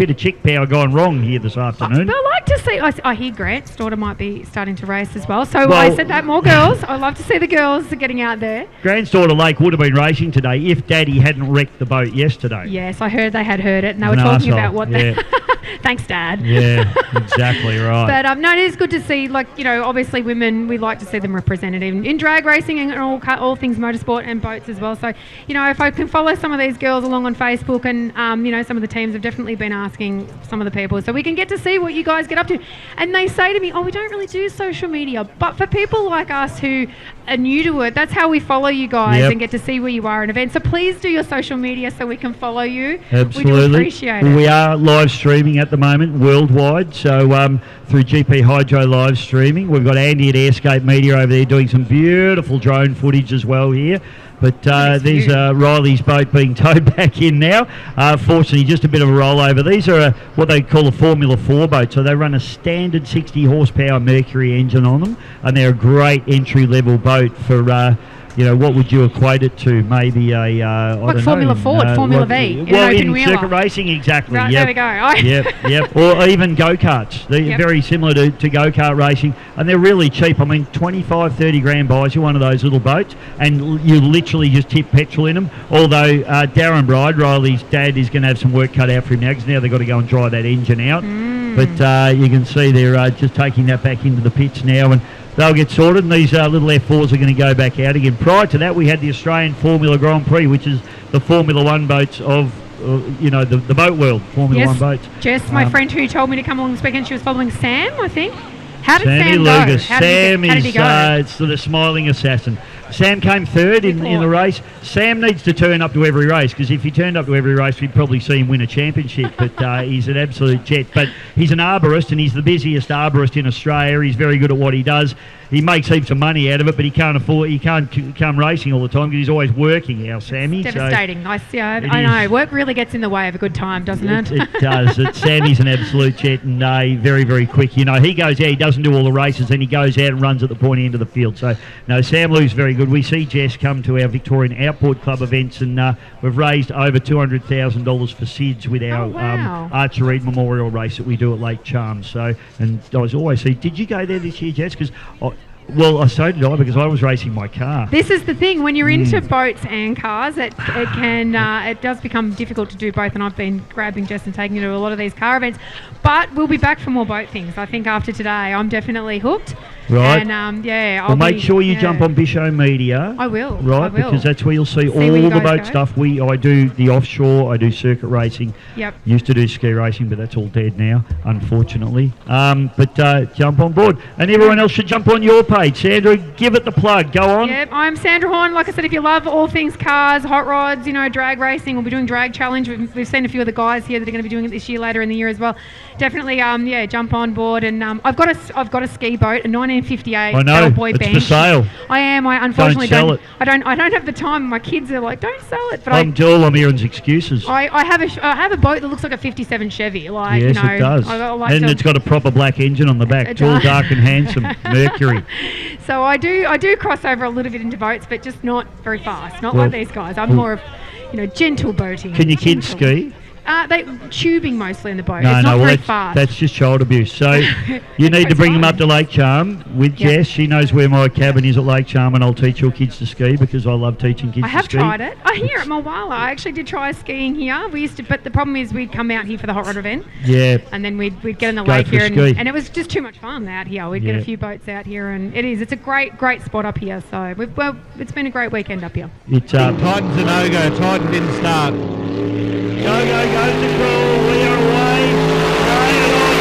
bit of chick power gone wrong here this afternoon. I like to see. I hear Grant's daughter might be starting to race as well. So I said that more girls. I love to see the girls getting out there. Grant's daughter Lake would have been racing today if Daddy hadn't wrecked the boat yesterday. Yes, I heard they had heard it, and they were talking about what they. Thanks, Dad. Yeah, exactly right. But no, it is good to see. Like, you know, obviously women, we like to see them represented in drag racing and all things motorsport and boats as well. So, you know, if I can follow some of these girls along on Facebook, and you know, some of the teams have definitely been asking some of the people, so we can get to see what you guys get up to. And they say to me, "Oh, we don't really do social media," but for people like us who are new to it, that's how we follow you guys and get to see where you are at events. So please do your social media so we can follow you. Absolutely. We do appreciate it. We are live streaming at the moment worldwide, so through GP Hydro live streaming. We've got Andy at Airscape Media over there doing some beautiful drone footage as well here. But there's Riley's boat being towed back in now. Fortunately, just a bit of a rollover. These are what they call a Formula 4 boat. So they run a standard 60 horsepower Mercury engine on them, and they're a great entry-level boat for, you know, what would you equate it to? Maybe a like Formula Ford, Formula V, in circuit racing, exactly. Right, there we go. Yep. Or even go-karts. They're very similar to go-kart racing, and they're really cheap. I mean, 25, 30 grand buys you one of those little boats, and you literally just tip petrol in them. Although Darren Bride, Riley's dad, is going to have some work cut out for him now, because now they've got to go and dry that engine out. But you can see they're just taking that back into the pits now, and they'll get sorted, and these little F4s are going to go back out again. Prior to that, we had the Australian Formula Grand Prix, which is the Formula 1 boats of, you know, the boat world, Formula 1 boats. Jess, my friend who told me to come along this weekend, she was following Sam, I think. How did Sammy Sam Lucas. go? Sam how did he go? is the smiling assassin. Sam came third in the race. Sam needs to turn up to every race, because if he turned up to every race, we'd probably see him win a championship. But he's an absolute jet. But he's an arborist, and he's the busiest arborist in Australia. He's very good at what he does. He makes heaps of money out of it, but he can't come racing all the time because he's always working, our Sammy. It's devastating. I know. Work really gets in the way of a good time, doesn't it? It does. Sammy's an absolute jet, and very, very quick. You know, he goes out, he doesn't do all the races, then he goes out and runs at the pointy end of the field. So, no, Sam Lou's very good. We see Jess come to our Victorian Outboard Club events, and we've raised over $200,000 for SIDS with our Archer Reed Memorial race that we do at Lake Charms. So, and I was always saying, did you go there this year, Jess? Because so did I, because I was racing my car. This is the thing, when you're into boats and cars, it does become difficult to do both, and I've been grabbing Jess and taking her to a lot of these car events. But we'll be back for more boat things. I think after today, I'm definitely hooked. Right. And make sure you jump on Bisho Media. I will. Right, I will. because that's where you'll see all the boat stuff. I do the offshore, I do circuit racing. Yep. Used to do ski racing, but that's all dead now, unfortunately. But jump on board. And everyone else should jump on your page. Sandra, give it the plug. Go on. Yep, I'm Sandra Horn. Like I said, if you love all things cars, hot rods, you know, drag racing, we'll be doing Drag Challenge. We've seen a few of the guys here that are going to be doing it this year, later in the year as well. Definitely, jump on board. And I've got a ski boat, a 1958. I know. Boy it's Bank. for sale. I am. I unfortunately don't sell it. I don't have the time. My kids are like, don't sell it. But I'm hearing excuses. I have a boat that looks like a '57 Chevy. Like, yes, you know, it does. And it's got a proper black engine on the back. Tall, dark, and handsome. Mercury. So I do cross over a little bit into boats, but just not very fast. Not like these guys. I'm more of, gentle boating. Can your kids ski? They tubing mostly in the boat. It's not very fast. That's just child abuse. So you need to bring them up to Lake Charm with Jess. She knows where my cabin is at Lake Charm, and I'll teach your kids to ski because I love teaching kids to ski. I have tried it. Here at Mulwala, I actually did try skiing here. But the problem is we'd come out here for the hot rod event. Yeah. And then we'd get in the lake here, and it was just too much fun out here. We'd get a few boats out here, and it's a great spot up here. So it's been a great weekend up here. Titan's a no-go. Titan didn't start. Go goes the crawl. We are away. Carrying on.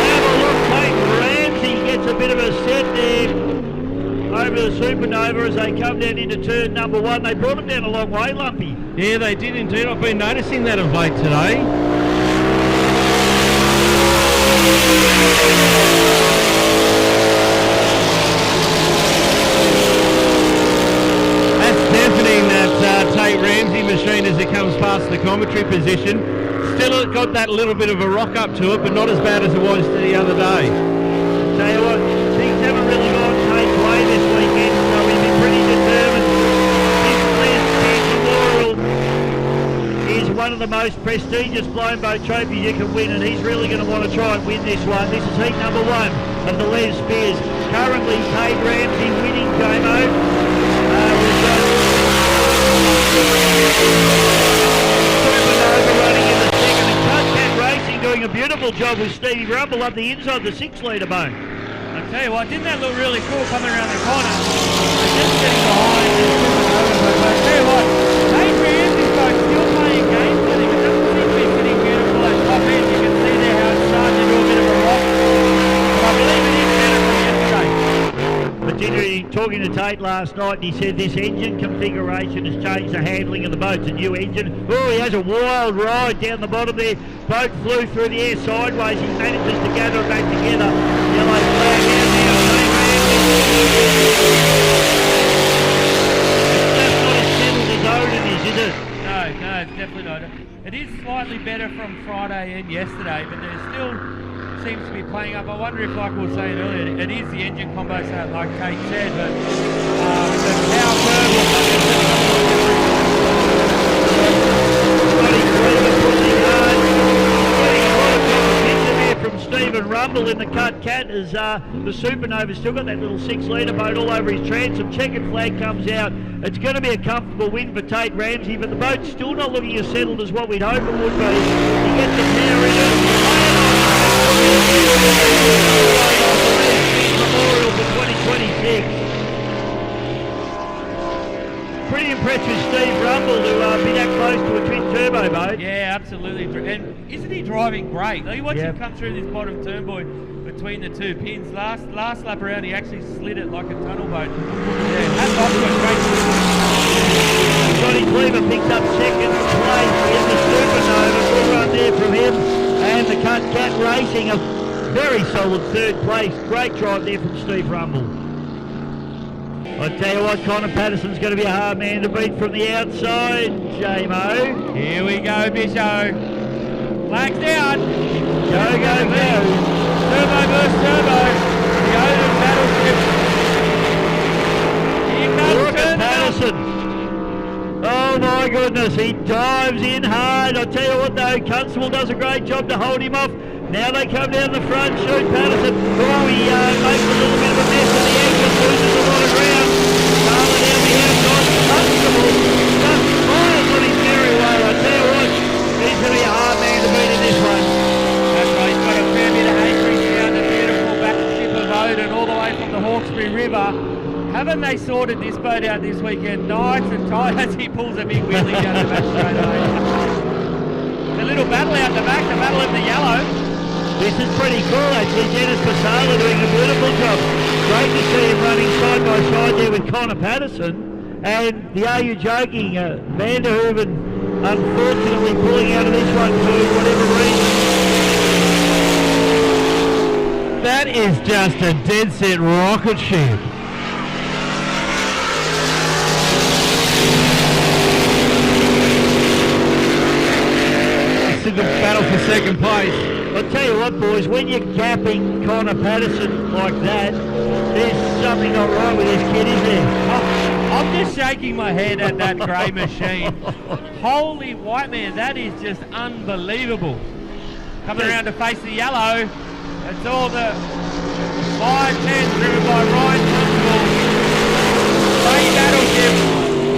Have a look. Clayton Ramsey gets a bit of a set there over the Supernova as they come down into turn number one. They brought him down a long way, Lumpy. Yeah, they did indeed. I've been noticing that of late today. That's deafening, that Tate Ramsey machine as it comes past the commentary position. Still got that little bit of a rock up to it, but not as bad as it was the other day. Tell you what, things haven't really gone Tate's way this weekend, so we've been pretty determined. This Memorial is one of the most prestigious blown boat trophies you can win, and he's really going to want to try and win this one. This is heat number 1 of the Les Spears. Currently, Tate Ramsey winning, J-Mo. Supernova running in the second, and Cat Racing doing a beautiful job with Stevie Rumble up the inside the 6-litre boat. I tell you what, didn't that look really cool coming around the corner? They're just getting behind and Supernova, but I tell you what, Tate Ramsey's boat still playing games with him. It doesn't seem to be getting beautiful at top end. You can see there how it's starting to do a bit of a rock. But I believe it is better from yesterday. Particularly talking to Tate last night, and he said this engine configuration has changed the handling of the boat. It's a new engine. Oh, he has a wild ride down the bottom there. Boat flew through the air sideways. He manages to gather it back together. Yellow flag out now. It's just not as settled as Odin is it? No, it's definitely not. It is slightly better from Friday and yesterday, but there still seems to be playing up. I wonder if, like we were saying earlier, it is the engine combo, so like Kate said, but the power curve or from Stephen Rumble in the cut cat as the Supernova still got that little 6-litre boat all over his transom. Checkered flag comes out. It's going to be a comfortable win for Tate Ramsey, but the boat's still not looking as settled as what we'd hope it would be. He gets the power in it. Memorial for 2026. Pretty impressed with Steve Rumble to be that close to a twin turbo boat. Yeah, absolutely. And isn't he driving great? You watch him come through this bottom turn, boy, between the two pins. Last lap around, he actually slid it like a tunnel boat. Yeah, hats off to a great. Johnny Cleaver picks up second place in the Supernova. Good run there from him. And the Cat Racing, a very solid third place. Great drive there from Steve Rumble. I tell you what, Connor Patterson's going to be a hard man to beat from the outside, J-Mo. Here we go, Bisho. Flags down. Go. Turbo versus turbo. The Odin battleship. Here comes Patterson. Oh my goodness, he dives in hard. I tell you what though, Constable does a great job to hold him off. Now they come down the front, shoot Patterson. Oh, he makes a little bit of a mess of the engine, loses a lot of ground. Carla down the outside, Constable just fires on his merry way. I tell you what, he's going to be a hard man to beat in this one. That's right, he's got a fair bit of acreage down the beautiful backship of Odin all the way from the Hawkesbury River. Haven't they sorted this boat out this weekend? Nice and tight as he pulls a big wheelie down the back straight away. A little battle out the back, the battle of the yellow. This is pretty cool actually. Dennis Pasala doing a beautiful job. Great to see him running side by side there with Connor Patterson. And the Are You Joking? Vanderhooven unfortunately pulling out of this one for whatever reason. That is just a dead set rocket ship. This is the battle for second place. I'll tell you what, boys, when you're gapping Connor Patterson like that, there's something not right with this kid, is there? I'm just shaking my head at that grey machine. Holy white man, that is just unbelievable. Coming around to face the yellow, it's all the 5-10 driven by Ryan Constable. Great battleship.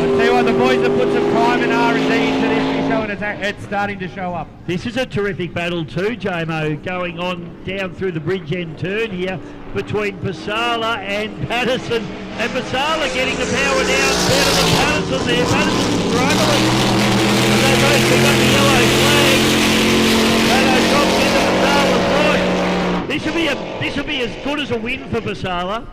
I tell you what, the boys have put some time and R&D into this show, and it's starting to show up. This is a terrific battle too, J-Mo, going on down through the bridge end turn here between Pasala and Patterson. And Pasala getting the power down better than Patterson there. Patterson's struggling. And they both pick up the yellow flag. Pato drops into Pasala's right. This will be as good as a win for Pasala.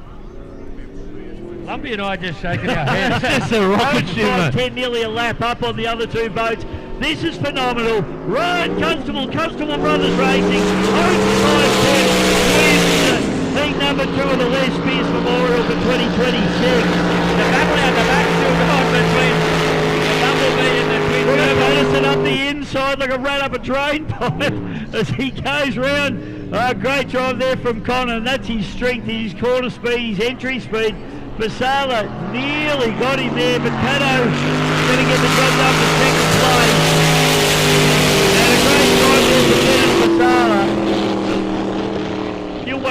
Lumpy and I are just shaking our heads. It's a rocket ship. 10, nearly a lap up on the other two boats. This is phenomenal. Ryan Constable Brothers Racing, 5-10 wins heat number 2 of the Les Spears Memorial for 2026. The battle out the back still going between the Bumblebee and the Twin Turbo. Patterson up the inside like a rat up a drain pipe as he goes round. Great drive there from Connor, and that's his strength, his corner speed, his entry speed. Pasala nearly got him there, but Pato going to get the job done for second place.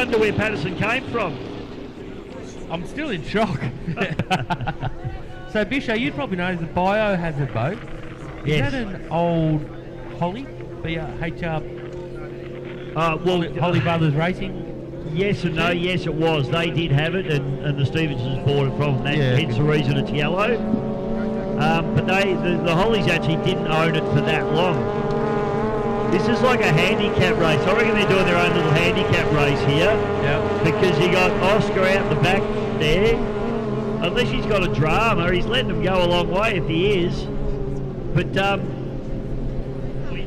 wonder where Patterson came from. I'm still in shock. So, Bisho, you'd probably know the Biohazard boat. Yes. Is that an old Holly? HR Holly Brothers Racing? Yes and no. Yes, it was. They did have it, and the Stevensons bought it from them. Hence the reason it's yellow. But the Hollies actually didn't own it for that long. This is like a handicap race. I reckon they're doing their own little handicap race here. Yeah. Because you got Oscar out the back there. Unless he's got a drama, he's letting them go a long way if he is. But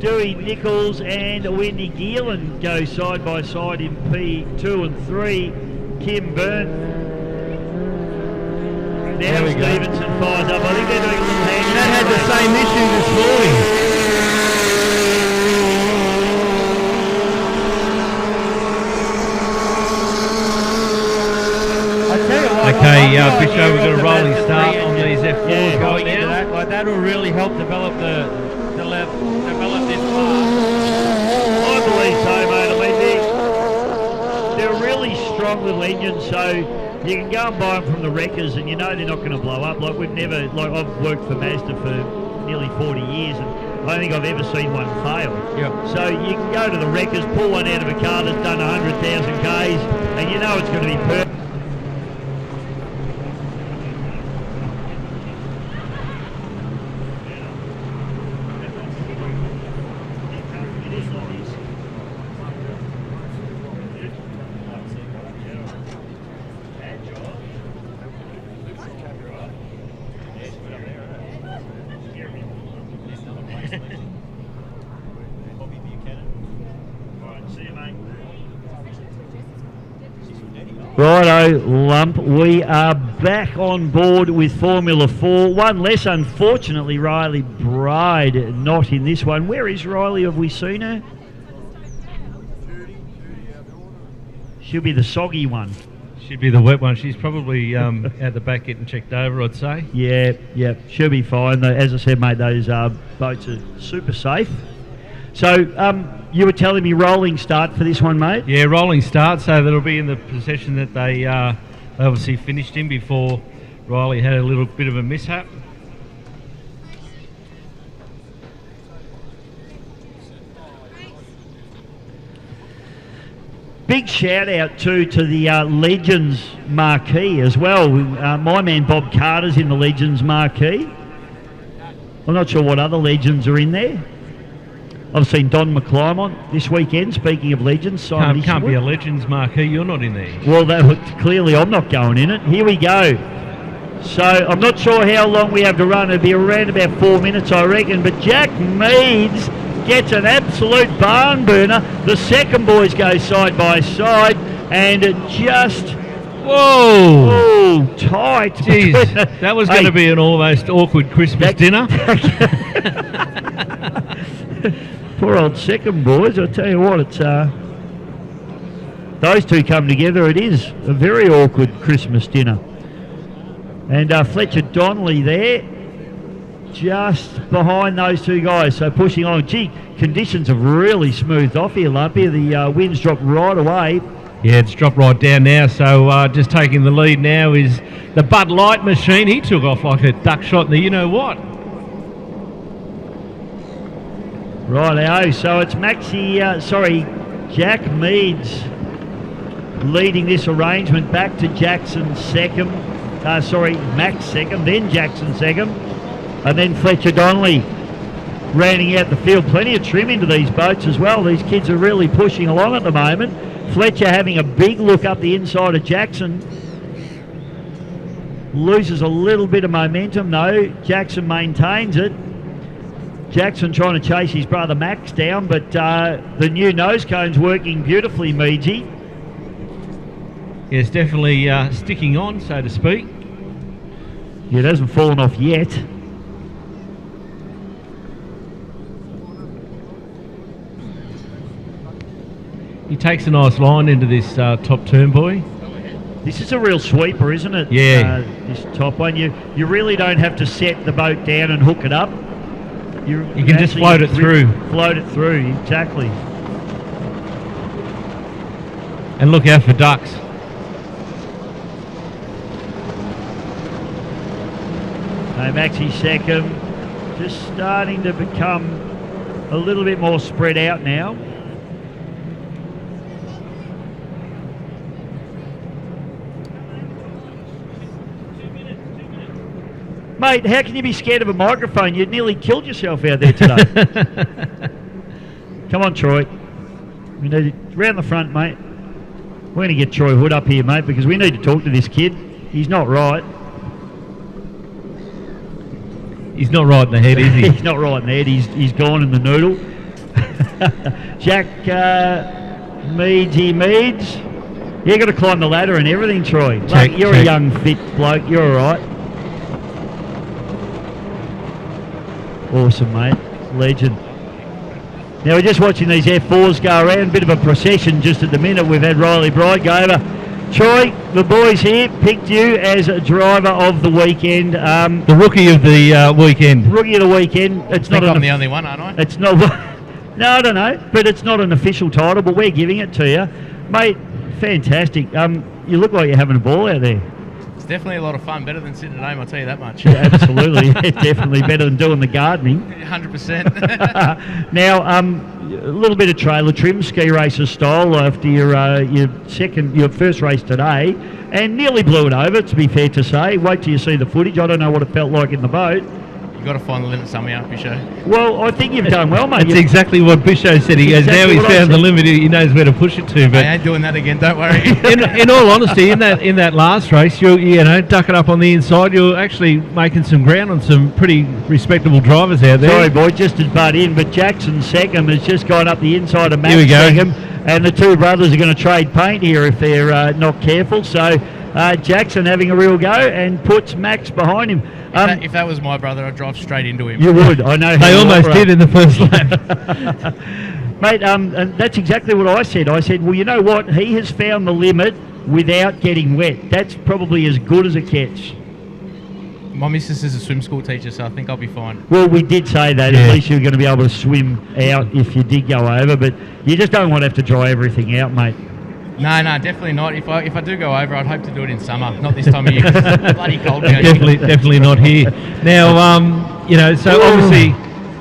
Dewey Nichols and Wendy Geelan go side by side in P2 and 3. Kim Byrne. Now Stevenson fires up. I think they're doing a little hand. That had the same issue this morning. Okay, Bisho, we've got a rolling start on these F4s going into that. Like that will really help develop develop this class. I believe so, mate. I mean, they're really strong little engines, so you can go and buy them from the wreckers, and you know they're not going to blow up. Like I've worked for Mazda for nearly 40 years, and I don't think I've ever seen one fail. Yep. So you can go to the wreckers, pull one out of a car that's done 100,000 Ks, and you know it's going to be perfect. Righto, Lump. We are back on board with Formula 4. One less, unfortunately, Riley Bride not in this one. Where is Riley? Have we seen her? She'll be the soggy one. She'd be the wet one. She's probably at the back getting checked over, I'd say. Yeah, she'll be fine. As I said, mate, those boats are super safe. So, you were telling me rolling start for this one, mate? Yeah, rolling start, so that'll be in the position that they obviously finished in before Riley had a little bit of a mishap. Big shout out to the Legends marquee as well. My man Bob Carter's in the Legends marquee. I'm not sure what other Legends are in there. I've seen Don McClymont this weekend, speaking of Legends. Can't be a Legends marquee, you're not in there. Well, clearly I'm not going in it. Here we go. So I'm not sure how long we have to run. It'll be around about 4 minutes, I reckon. But Jack Meads gets an absolute barn burner. The second boys go side by side, and it just... Whoa! Tight. Jeez, that was going to be an almost awkward Christmas dinner. Poor old second boys, I'll tell you what, it's those two come together, it is a very awkward Christmas dinner. And Fletcher Donnelly there, just behind those two guys, so pushing on. Gee, conditions have really smoothed off here, Lumpy. The wind's dropped right away. Yeah, it's dropped right down now, so just taking the lead now is the Bud Light machine. He took off like a duck shot in the you-know-what. Righto, so it's Jack Meads leading this arrangement back to Jackson second. Max second, then Jackson second, and then Fletcher Donnelly rounding out the field. Plenty of trim into these boats as well. These kids are really pushing along at the moment. Fletcher having a big look up the inside of Jackson. Loses a little bit of momentum though. Jackson maintains it. Jackson trying to chase his brother Max down, but the new nose cone's working beautifully, Meadsy. Yeah, it's definitely sticking on, so to speak. Yeah, it hasn't fallen off yet. He takes a nice line into this top turn, boy. This is a real sweeper, isn't it? Yeah. This top one. You really don't have to set the boat down and hook it up. You can just float it through. Float it through, exactly. And look out for ducks. So Maxi second, just starting to become a little bit more spread out now. Mate, how can you be scared of a microphone? You nearly killed yourself out there today. Come on, Troy. We need it round the front, mate. We're going to get Troy Hood up here, mate, because we need to talk to this kid. He's not right. He's not right in the head, is he? He's not right in the head. He's gone in the noodle. Jack Meads. You got to climb the ladder and everything, Troy. Like, you're a young, fit bloke. You're all right. Awesome, mate. Legend. Now we're just watching these F4s go around. Bit of a procession just at the minute. We've had Riley Bride go over. Troy, the boys here picked you as a driver of the weekend. The rookie of the weekend. Rookie of the weekend. It's I think not I'm the only one, aren't I? It's not. No, I don't know, but it's not an official title. But we're giving it to you, mate. Fantastic. You look like you're having a ball out there. It's definitely a lot of fun. Better than sitting at home, I'll tell you that much. Yeah, absolutely. Yeah, definitely better than doing the gardening. 100%. Now, a little bit of trailer trim, ski racer style after your first race today, and nearly blew it over, to be fair to say. Wait till you see the footage. I don't know what it felt like in the boat. You've got to find the limit somewhere, Bisho. Well, I think you've done well, mate. That's exactly what Bisho said. He goes, now he's found the limit, he knows where to push it to. But I ain't doing that again, don't worry. in all honesty, in that last race, you ducking up on the inside, you're actually making some ground on some pretty respectable drivers out there. Sorry, boy, just to butt in, but Jackson second has just gone up the inside of Max Here we go. second, and the two brothers are going to trade paint here if they're not careful. So Jackson having a real go and puts Max behind him. If that was my brother, I'd drive straight into him. You would, I know. They almost did in the first lap. Mate, and that's exactly what I said. I said, well, you know what? He has found the limit without getting wet. That's probably as good as it gets. My missus is a swim school teacher, so I think I'll be fine. Well, we did say that. Yeah. At least you're going to be able to swim out if you did go over, but you just don't want to have to dry everything out, mate. No, definitely not. If I do go over, I'd hope to do it in summer, not this time of year. 'Cause it's bloody cold out here. Definitely not here. Now, so obviously...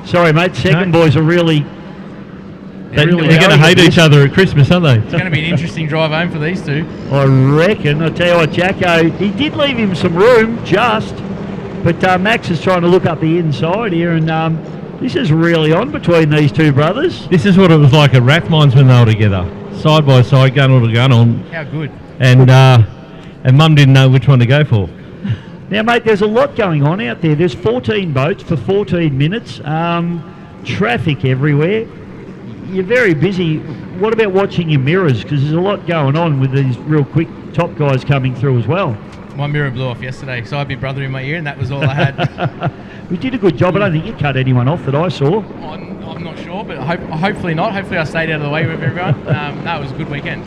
Sorry, mate. Second boys are really... They're going to hate each other at Christmas, aren't they? It's going to be an interesting drive home for these two. I reckon. I'll tell you what, Jacko, he did leave him some room, but Max is trying to look up the inside here, and this is really on between these two brothers. This is what it was like at Rathmines when they were together. Side by side, gun to gun on. How good. And Mum didn't know which one to go for. Now, mate, there's a lot going on out there. There's 14 boats for 14 minutes. Traffic everywhere. You're very busy. What about watching your mirrors? Because there's a lot going on with these real quick top guys coming through as well. My mirror blew off yesterday, so I had my brother in my ear, and that was all I had. We did a good job. I don't think you cut anyone off that I saw. I'm not sure, but hopefully not. Hopefully I stayed out of the way with everyone. No, it was a good weekend.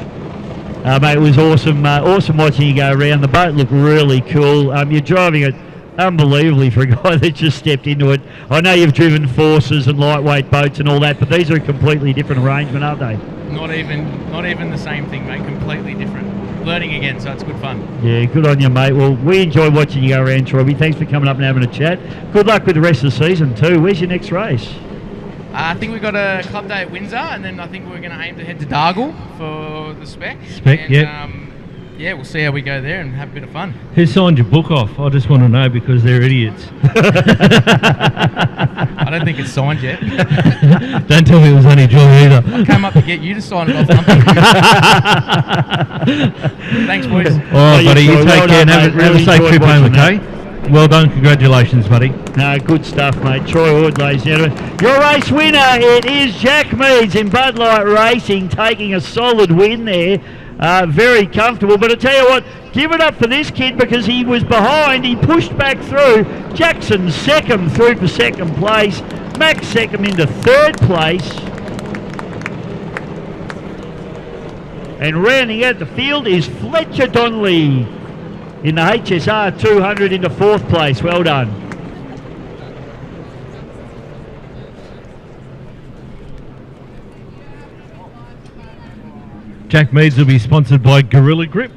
Mate, it was awesome. Awesome watching you go around. The boat looked really cool. You're driving it unbelievably for a guy that just stepped into it. I know you've driven forces and lightweight boats and all that, but these are a completely different arrangement, aren't they? Not even the same thing, mate. Completely different. Learning again, so it's good fun. Yeah, good on you, mate. Well, we enjoy watching you go around, Troy. Thanks for coming up and having a chat. Good luck with the rest of the season too. Where's your next race? I think we've got a club day at Windsor, and then I think we're going to aim to head to Dargle for the spec. Yeah, we'll see how we go there and have a bit of fun. Who signed your book off? I just want to know because they're idiots. I don't think it's signed yet. Don't tell me it was only Joy either. I came up to get you to sign it off. Thanks, boys. All right, buddy. You take care and have a safe trip home, okay? Well done. Congratulations, buddy. No, good stuff, mate. Troy Hood, ladies and gentlemen. Your race winner, it is Jack Meads in Bud Light Racing, taking a solid win there. Very comfortable, but I tell you what, give it up for this kid because he was behind, he pushed back through. Jackson second through for second place, Max second into third place. And rounding out the field is Fletcher Donnelly in the HSR 200 into fourth place. Well done. Jack Meads will be sponsored by Gorilla Grip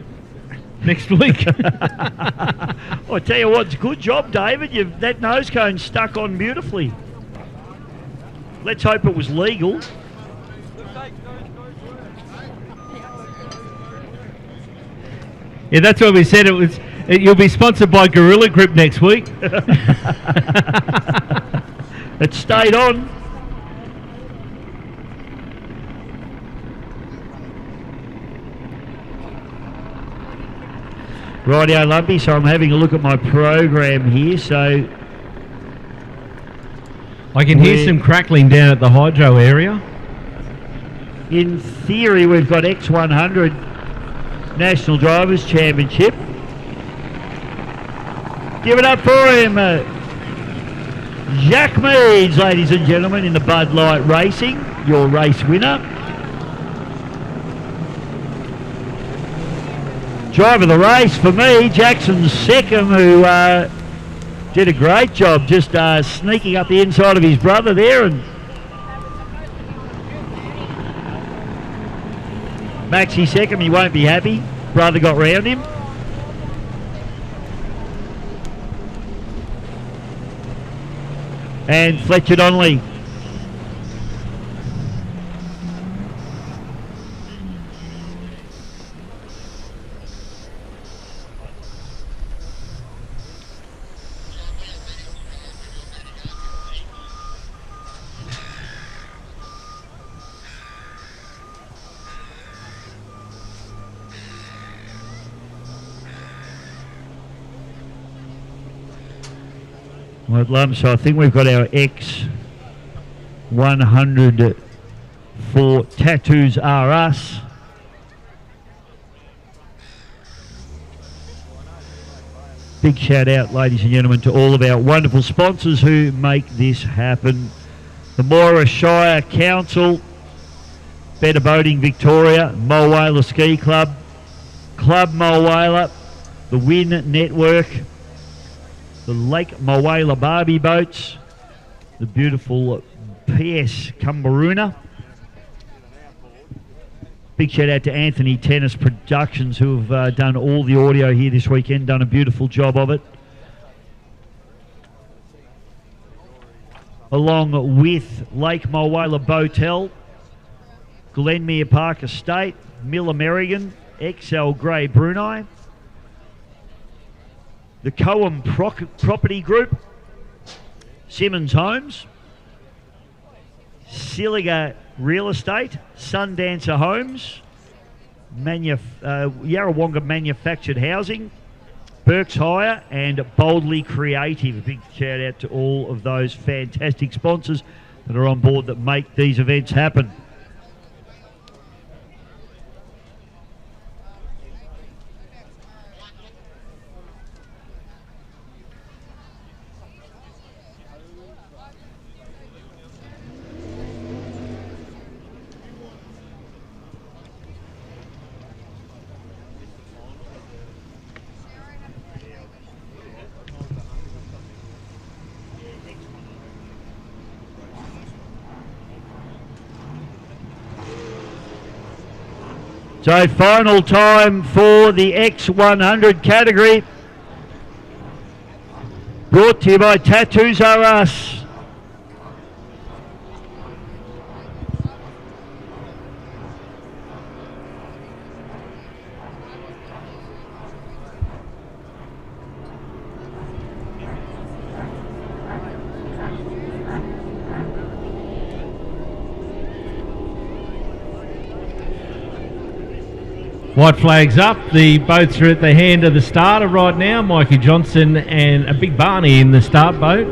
next week. I tell you what, good job, David. That nose cone stuck on beautifully. Let's hope it was legal. Yeah, that's what we said. You'll be sponsored by Gorilla Grip next week. It stayed on. Rightio, Lumpy, so I'm having a look at my program here, so... I can hear some crackling down at the hydro area. In theory, we've got X100 National Drivers' Championship. Give it up for him. Jack Meads, ladies and gentlemen, in the Bud Light Racing, your race winner. Driver of the race for me, Jackson Seckham, who did a great job just sneaking up the inside of his brother there, and Maxie Seckham, he won't be happy. Brother got round him. And Fletcher Donnelly. Well, so I think we've got our X100 for Tattoos R Us. Big shout out, ladies and gentlemen, to all of our wonderful sponsors who make this happen. The Moira Shire Council, Better Boating Victoria, Mulwala Ski Club, Club Mulwala, the Win Network, the Lake Mulwala Barbie Boats, the beautiful PS Cumberuna. Big shout out to Anthony Tennis Productions, who have done all the audio here this weekend, done a beautiful job of it. Along with Lake Mulwala Boatel, Glenmere Park Estate, Mill American, XL Grey Brunei, the Coam Property Group, Simmons Homes, Siliga Real Estate, Sundancer Homes, Yarrawonga Manufactured Housing, Burke's Hire, and Boldly Creative. A big shout out to all of those fantastic sponsors that are on board that make these events happen. So final time for the X100 category. Brought to you by Tattoos R Us. White flag's up. The boats are at the hand of the starter right now. Mikey Johnson and a Big Barney in the start boat.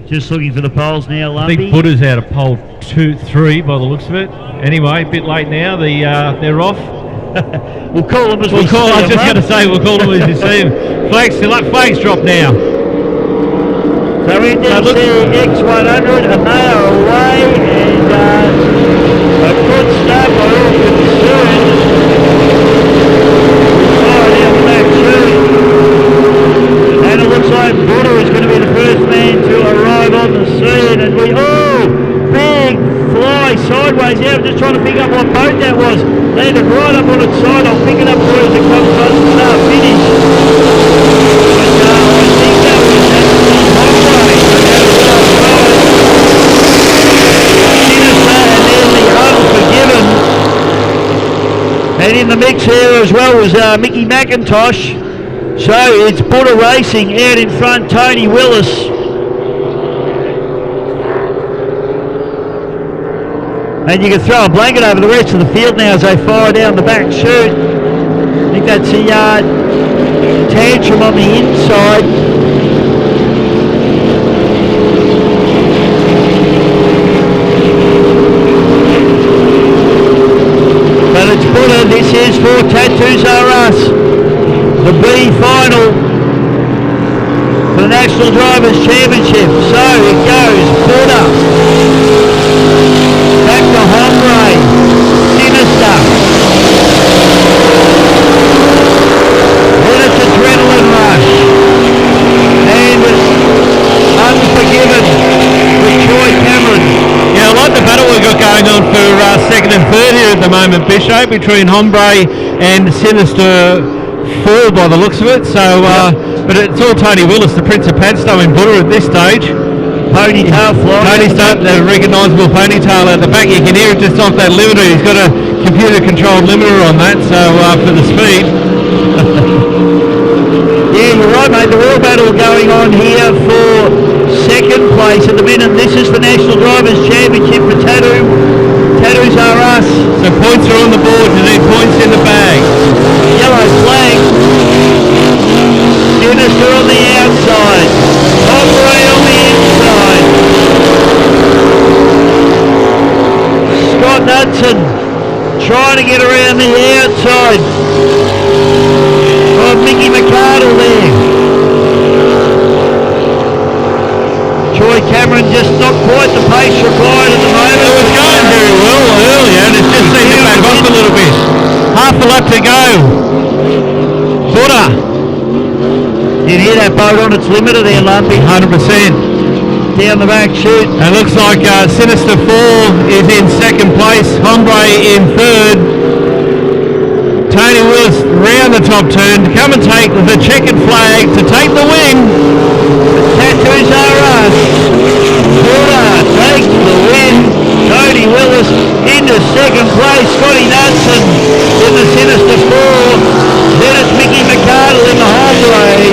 Just looking for the poles now, I Lumpy. think Buddha's out of pole 2-3 by the looks of it. Anyway, a bit late now. They're off. We'll call them as we see them. I was just going to say, we'll call them as you see them. Flags still up. Flags drop now. So we did see X100 and they are away, and a good start by all concerned. Fired out the back too. And it looks like Buddha is going to be the first man to arrive on the scene, and sideways there. I'm just trying to pick up what boat that was. Landed right up on its side. I'll pick it up for you as it comes close to start finish. But I think that was that Hombre. Sinister and then the Unforgiven. And in the mix here as well was Mickey McIntosh. So it's Buddha Racing out in front, Tony Willis. And you can throw a blanket over the rest of the field now as they fire down the back chute. I think that's the Tantrum on the inside. But it's Buddha. This is for Tattoos R Us. The B final for the National Drivers' Championship. So it goes Buddha, back to Hombre, Sinister, then it's Adrenaline Rush, and Unforgiven with Troy Cameron. Yeah, I like the battle we've got going on for second and third here at the moment, Bishop, between Hombre and Sinister 4 by the looks of it. So, but it's all Tony Willis, the Prince of Padstow in Buddha at this stage. Ponytail flying. Tony's starting the recognisable ponytail at the back. You can hear it just off that limiter. He's got a computer-controlled limiter on that, so for the speed. Yeah, you're right, mate. The real battle going on here for second place at the minute. This is the National Drivers' Championship for Tattoos R Us. So points are on the board. You need points in the bag. Yellow flag. Sinister on the outside. Hombre on the inside. Scott Hudson trying to get around the outside. Oh, Mickey McArdle there. Troy Cameron just not quite the pace required at the moment. It was going very well earlier, and it's just seemed to back off a little bit. Half a lap to go. Buddha. You hear that boat on its limiter there, Lumpy? 100%. Down the back chute. And looks like Sinister 4 is in second place. Hombre in third. Tony Willis round the top turn to come and take the checkered flag to take the win. Tattoos R Us. Buddha takes the win. Tony Willis into second place. Scotty Knudsen in the Sinister 4. Then it's Mickey McArdle in the Hombre.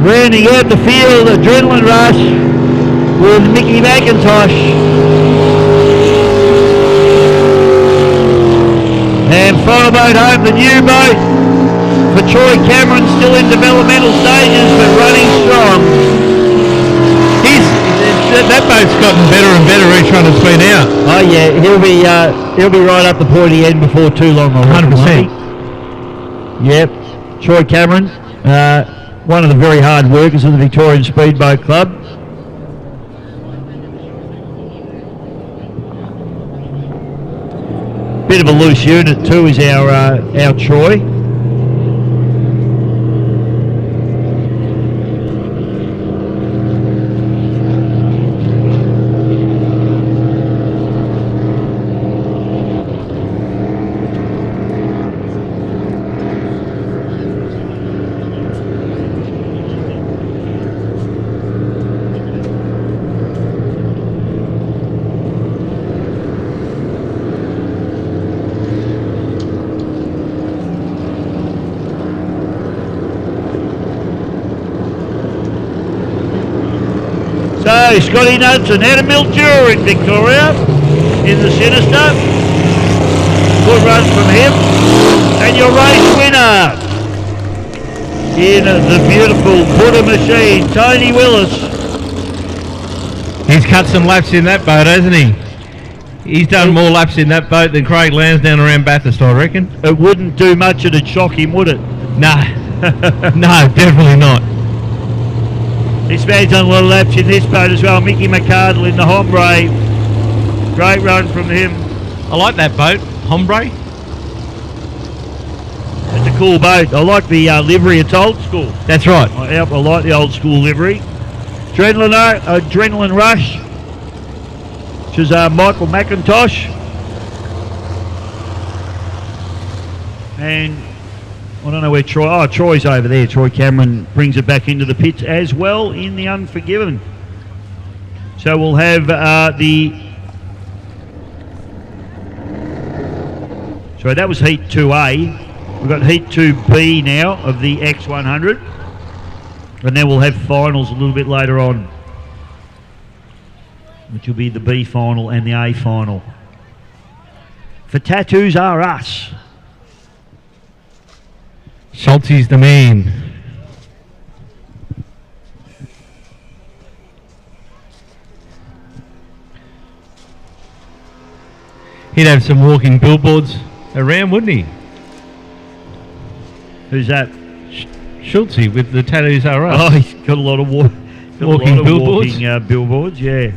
Rounding out the field, Adrenaline Rush with Mickey McIntosh. And final boat home, the new boat for Troy Cameron, still in developmental stages but running strong. That boat's gotten better and better each run it's been out. Oh yeah, he'll be right up the pointy end before too long. 100%. Yep, Troy Cameron, one of the very hard workers of the Victorian Speedboat Club. Bit of a loose unit too is our Troy. So Scotty Knudsen out of Mildura in Victoria in the Sinister. Good run from him. And your race winner in the beautiful Buddha machine, Tony Willis. He's cut some laps in that boat, hasn't he? He's done more laps in that boat than Craig Lansdowne around Bathurst, I reckon. It wouldn't do much, it'd shock him, would it? No. No, definitely not. This man's done a lot of laps in this boat as well. Mickey McArdle in the Hombre. Great run from him. I like that boat, Hombre. It's a cool boat. I like the livery. It's old school. That's right. I like the old school livery. Adrenaline Rush, which is Michael McIntosh. And I don't know where Troy's over there. Troy Cameron brings it back into the pits as well in the Unforgiven. So we'll have sorry, that was Heat 2A. We've got Heat 2B now of the X100. And then we'll have finals a little bit later on, which will be the B final and the A final. For Tattoos Are Us. Schultze's the man. He'd have some walking billboards around, wouldn't he? Who's that? Schultze with the Tattoos Are Us. Oh, he's got a lot of walking billboards. Billboards, yeah.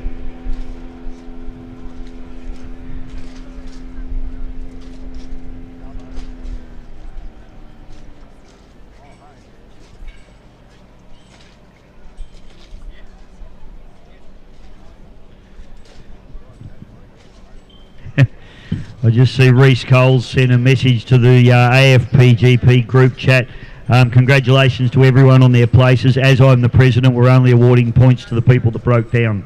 I just see Reece Coles sent a message to the AFPGP group chat. Congratulations to everyone on their places. As I'm the president, we're only awarding points to the people that broke down.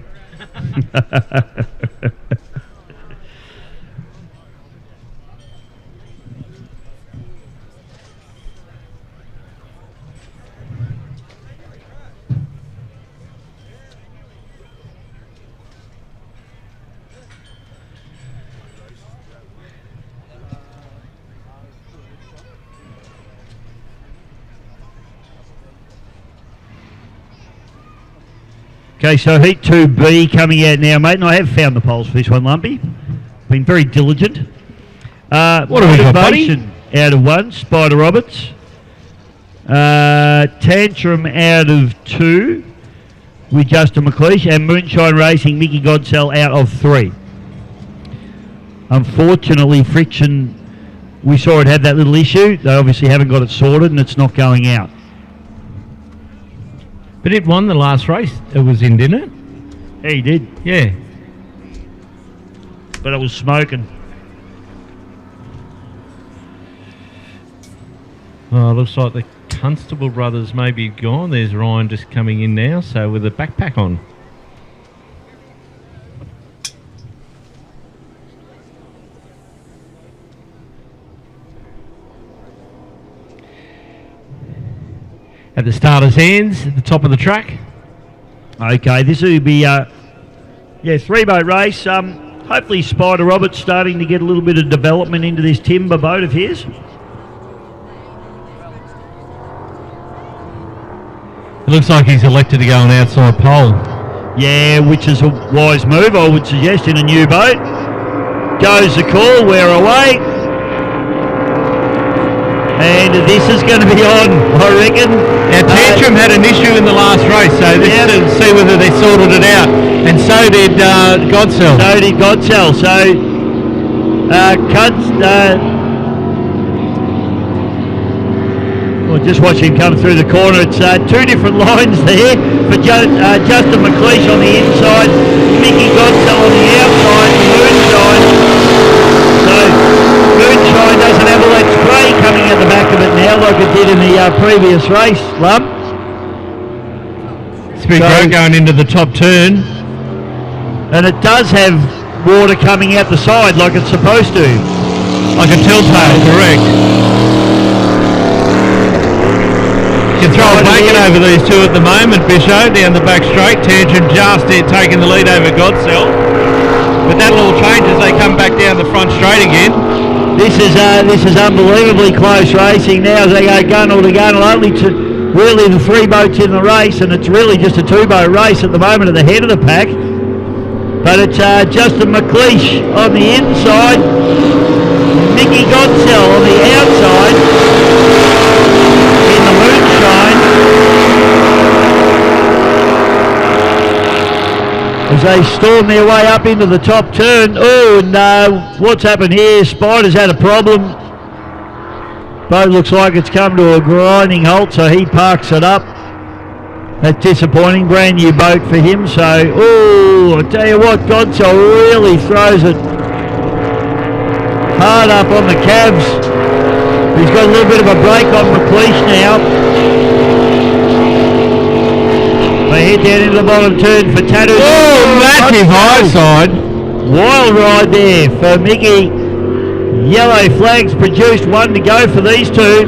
Okay, so Heat 2B coming out now, mate, and I have found the polls for this one, Lumpy. Been very diligent. What have we got, buddy? Out of 1, Spider Roberts. Tantrum out of 2 with Justin McLeish, and Moonshine Racing, Mickey Godsell out of 3. Unfortunately, Friction, we saw it had that little issue. They obviously haven't got it sorted, and it's not going out. But it won the last race it was in, didn't it? Yeah, he did. Yeah. But it was smoking. Oh, looks like the Constable brothers may be gone. There's Ryan just coming in now, so with a backpack on. At the starter's hands, at the top of the track. Okay, this will be, 3-boat race. Hopefully Spider Roberts starting to get a little bit of development into this timber boat of his. It looks like he's elected to go on outside pole. Yeah, which is a wise move, I would suggest, in a new boat. Goes the call, we're away. And this is going to be on, I reckon. Now, Tantrum had an issue in the last race, so this is to see whether they sorted it out. And so did Godsell. Well, just watch him come through the corner. It's 2 different lines there for Justin McLeish on the inside, Mickey Godsell on the outside, Moonshine. So Moonshine doesn't have all that spray coming out the back of it now like it did in the previous race, Lum. Big road going into the top turn. And it does have water coming out the side like it's supposed to. Like a telltale, correct. You can throw a blanket over these two at the moment, Bisho, down the back straight. Tantrum just taking the lead over Godsell. But that'll all change as they come back down the front straight again. This is unbelievably close racing now as they go gunwale to gunwale. Only really the 3 boats in the race, and it's really just a 2-boat race at the moment at the head of the pack. But it's Justin McLeish on the inside, Mickey Godsell on the outside in the Moonshine. As they storm their way up into the top turn. Oh, no, what's happened here? Spider's had a problem. Boat looks like it's come to a grinding halt, so he parks it up. That's disappointing. Brand new boat for him. So, I tell you what, Godsell really throws it hard up on the cabs. He's got a little bit of a break on McLeish now. They head down into the bottom turn for Tattoo. Oh, massive high side. Wild ride there for Mickey. Yellow flags produced, one to go for these two.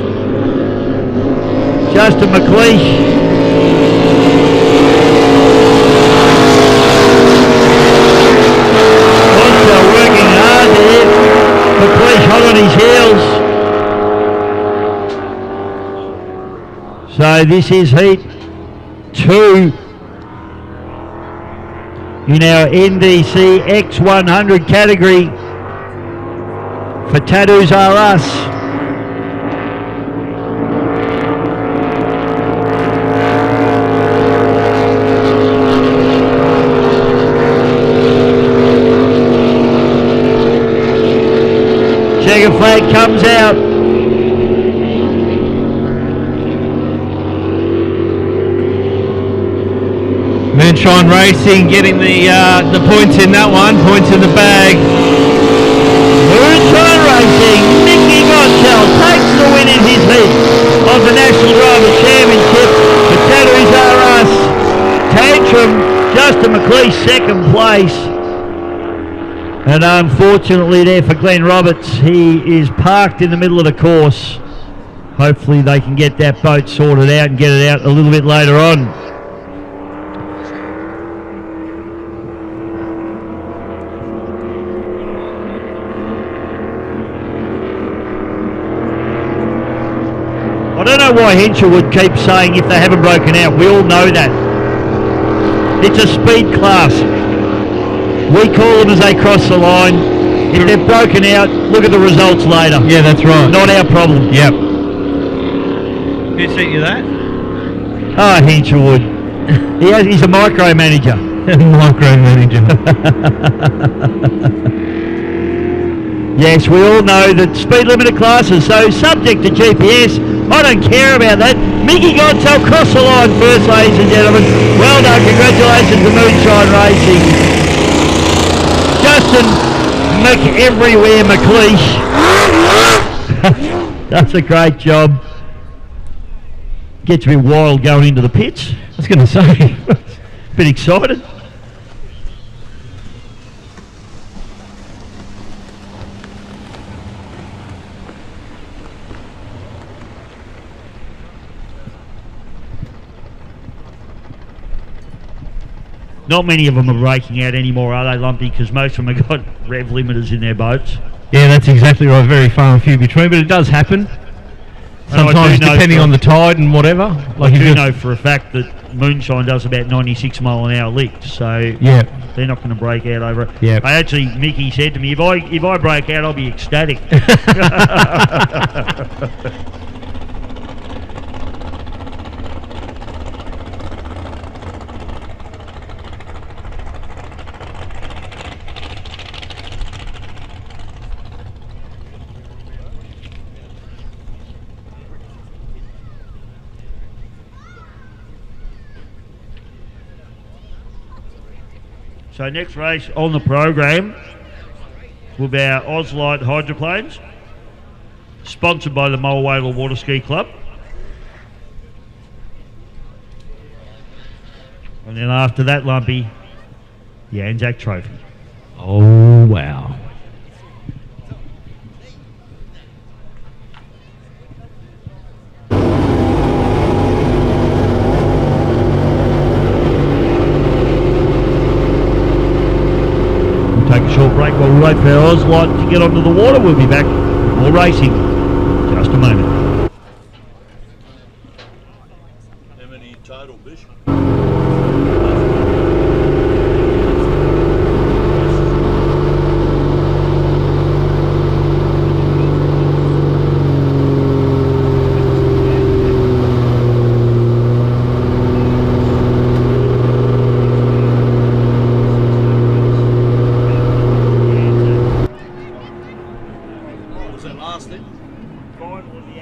Justin McLeish. Godsell working hard there. McLeish hot on his heels. So this is heat 2 in our NDC X100 category for Tattoos R Us. Checker flag comes out. Moonshine Racing getting the points in that one, points in the bag. Moonshine Racing, Mickey Godsell takes the win in his heat of the National Driver Championship. The Tattoos R Us. Tantrum, Justin McLeish, second place. And unfortunately there for Glenn Roberts, he is parked in the middle of the course. Hopefully they can get that boat sorted out and get it out a little bit later on. I don't know why Henshaw would keep saying if they haven't broken out. We all know that. It's a speed class. We call them as they cross the line. If they've broken out, look at the results later. Yeah, that's right. Not our problem. Yep. Who sent you that? Ah, Henshaw would. He's a micromanager. Micromanager. Yes, we all know that speed limited classes, so subject to GPS. I don't care about that. Mickey Godsell cross the line first, ladies and gentlemen. Well done, congratulations to Moonshine Racing. Justin everywhere McLeish. That's a great job. Gets a bit wild going into the pits. I was going to say. A bit excited. Not many of them are breaking out anymore, are they, Lumpy? Because most of them have got rev limiters in their boats. Yeah, that's exactly right. Very far and few between, but it does happen. Sometimes depending on the tide and whatever. Like I do know for a fact that Moonshine does about 96 mile an hour lift, so yeah, they're not going to break out over it. Yeah. Mickey said to me, if I break out, I'll be ecstatic. So next race on the program will be our Ozlite hydroplanes, sponsored by the Mulwala Water Ski Club. And then after that, Lumpy, the Anzac Trophy. Oh, wow. Take a short break while we wait for our Ozlite to get onto the water. We'll be back with more racing in just a moment. How many total, Bish? Final of the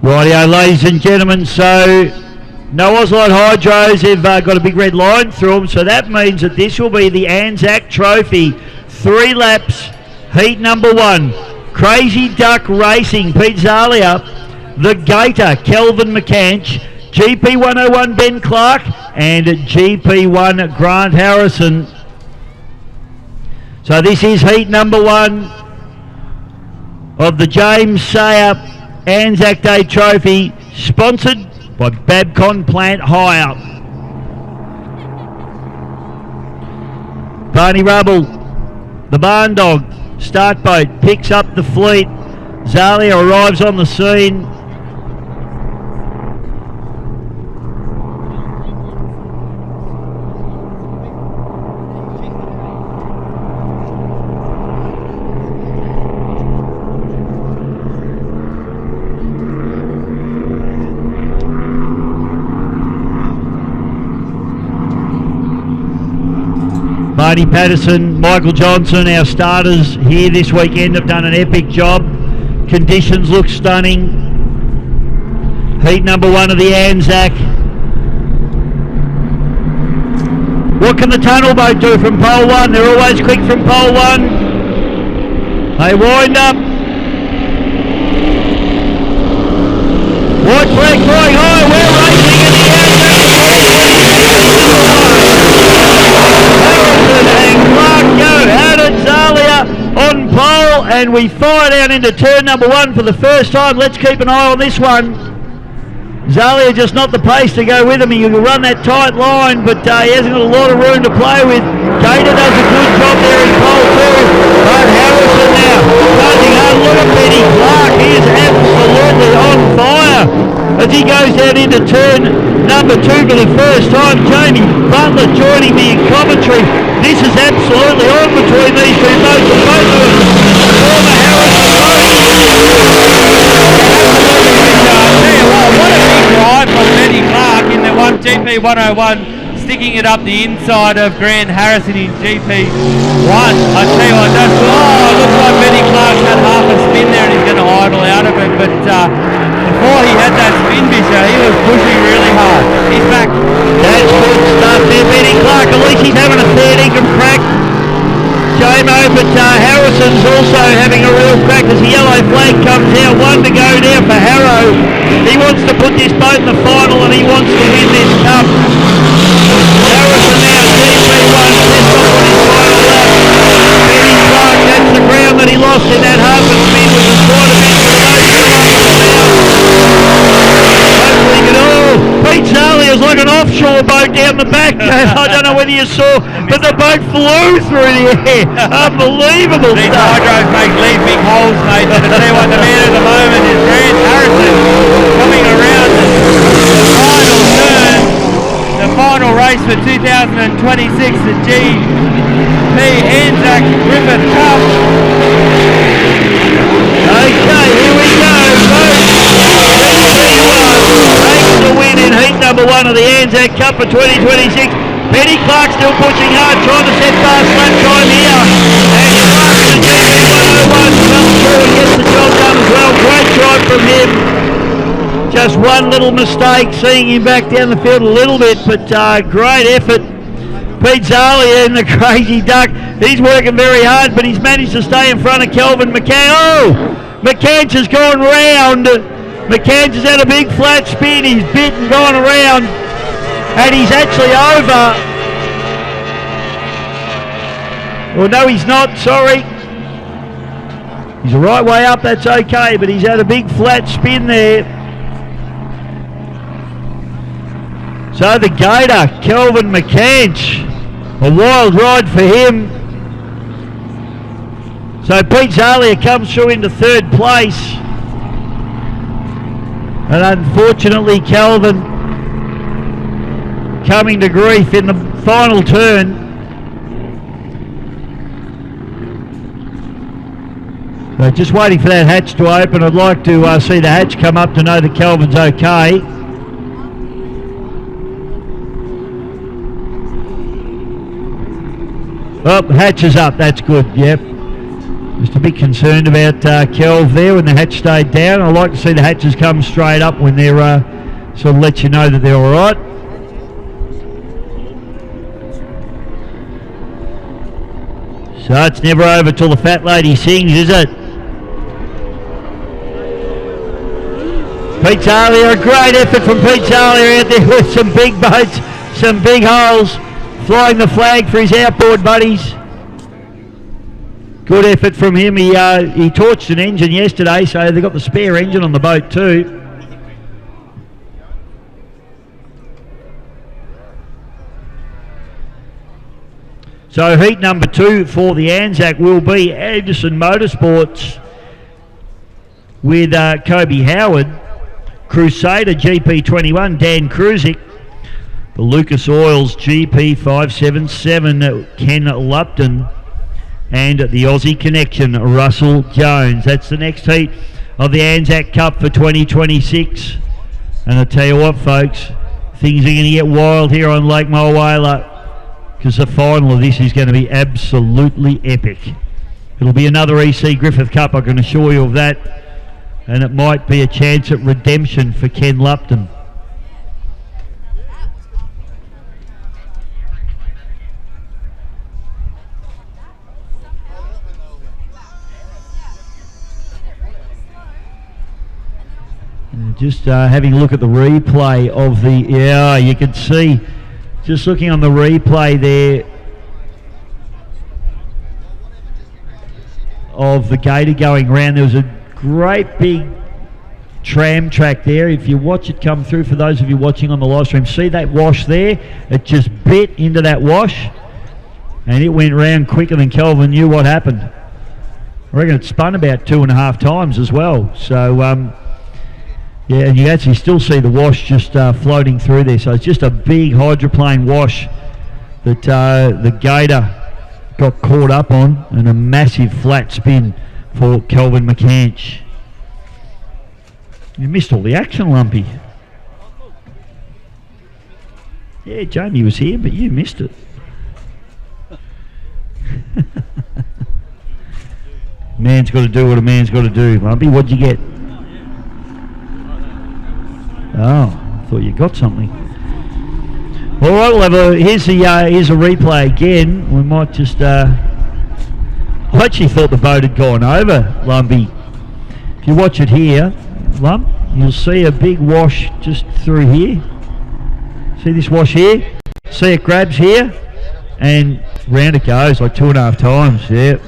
Rightio, ladies and gentlemen, so no Auslight Hydros have got a big red line through them, so that means that this will be the Anzac Trophy. 3 laps, heat number 1. Crazy Duck Racing, Pete Zalia. The Gator, Kelvin McCanch. GP 101, Ben Clark. And GP 1, Grant Harrison. So this is heat number 1 of the James Sayer Anzac Day Trophy, sponsored by Babcon Plant Hire. Barney Rubble, the barn dog, start boat, picks up the fleet. Zalia arrives on the scene. Marty Patterson, Michael Johnson, our starters here this weekend have done an epic job. Conditions look stunning. Heat number 1 of the Anzac. What can the tunnel boat do from pole 1? They're always quick from pole 1. They wind up. White flag flying high. We're racing in the Anzac. And Clark go out at Zalia on pole, and we fire down into turn number 1 for the first time. Let's keep an eye on this one. Zalia just not the pace to go with him. He can run that tight line, but he hasn't got a lot of room to play with. Gator does a good job there in pole 2. But Harrison now closing hard. Look at Benny Clark. He is absolutely on fire as he goes down into turn number 2 for the first time. Jamie Butler joining me in commentary. This is absolutely on between these two boats. Both of them former Harrison boats. What a big drive from Benny Clark in the GP 101, sticking it up the inside of Grant Harrison in GP 1. I tell you what, looks like Benny Clark's had half a spin there and he's going to idle out of it, but before he had that spin, Bisha, he was pushing really hard. He's back. That's good stuff there, Benny Clark. At least he's having a third income crack. Jamo, but Harrison's also having a real crack as the yellow flag comes out. 1 to go now for Harrow. He wants to put this boat in the final and he wants to win this cup. Harrison now GP1, sets off on his final lap. Benny Clark, that's the ground that he lost in that half a spin, which was quite a bit for the hopefully good. Pete Zalia is like an offshore boat down the back. I don't know whether you saw, but the boat flew through the air. Unbelievable These stuff. hydros make leaping holes, mate. And I tell you what, the man at the moment is Grant Harrison coming around the final turn. The final race for 2026, the GP Anzac Griffith Cup. Okay, here we go. Takes the win in heat number 1 of the Anzac Cup for 2026. Benny Clark still pushing hard, trying to set fast lap time here. And Clark in the GP 101 comes through and gets the job done as well. Great drive from him. Just one little mistake, seeing him back down the field a little bit, but great effort. Pete Zalia in the Crazy Duck. He's working very hard, but he's managed to stay in front of Kelvin McCann. Oh! McCann has gone round. McCann has had a big flat spin. He's bit and gone around. And he's actually over. Well, no, he's not. Sorry. He's the right way up. That's okay. But he's had a big flat spin there. So the Gator, Kelvin McCanch. A wild ride for him. So Pete Zalia comes through into 3rd place. And unfortunately, Kelvin coming to grief in the final turn. So just waiting for that hatch to open. I'd like to see the hatch come up to know that Kelvin's okay. Oh, hatch is up. That's good. Yep. Just a bit concerned about Kelv there when the hatch stayed down. I like to see the hatches come straight up when they're sort of let you know that they're all right. So it's never over till the fat lady sings, is it? Pete Zalia, a great effort from Pete Zalia out there with some big boats, some big holes, flying the flag for his outboard buddies. Good effort from him. He torched an engine yesterday, so they've got the spare engine on the boat too. So heat number 2 for the Anzac will be Anderson Motorsports with Kobe Howard, Crusader GP21 Dan Kruzik, the Lucas Oils GP577 Ken Lupton, and the Aussie Connection Russell Jones. That's the next heat of the Anzac Cup for 2026. And I tell you what, folks, things are going to get wild here on Lake Mulwala, because the final of this is going to be absolutely epic. It'll be another EC Griffith Cup, I can assure you of that, and it might be a chance at redemption for Ken Lupton. Just having a look at the replay of the, you can see, just looking on the replay there of the gator going round, there was a great big tram track there. If you watch it come through, for those of you watching on the live stream, see that wash there? It just bit into that wash and it went round quicker than Kelvin knew what happened. I reckon it spun about 2.5 times as well. So yeah, and you actually still see the wash just floating through there. So it's just a big hydroplane wash that the gator got caught up on, and a massive flat spin for Kelvin McCanch. You missed all the action, Lumpy. Yeah, Jamie was here, but you missed it. Man's got to do what a man's got to do. Lumpy, what'd you get? Oh, I thought you got something. All right, we'll have here's a replay again. We might just. I actually thought the boat had gone over, Lumpy. If you watch it here, Lump, you'll see a big wash just through here. See this wash here? See it grabs here, and round it goes like 2.5 times. Yeah.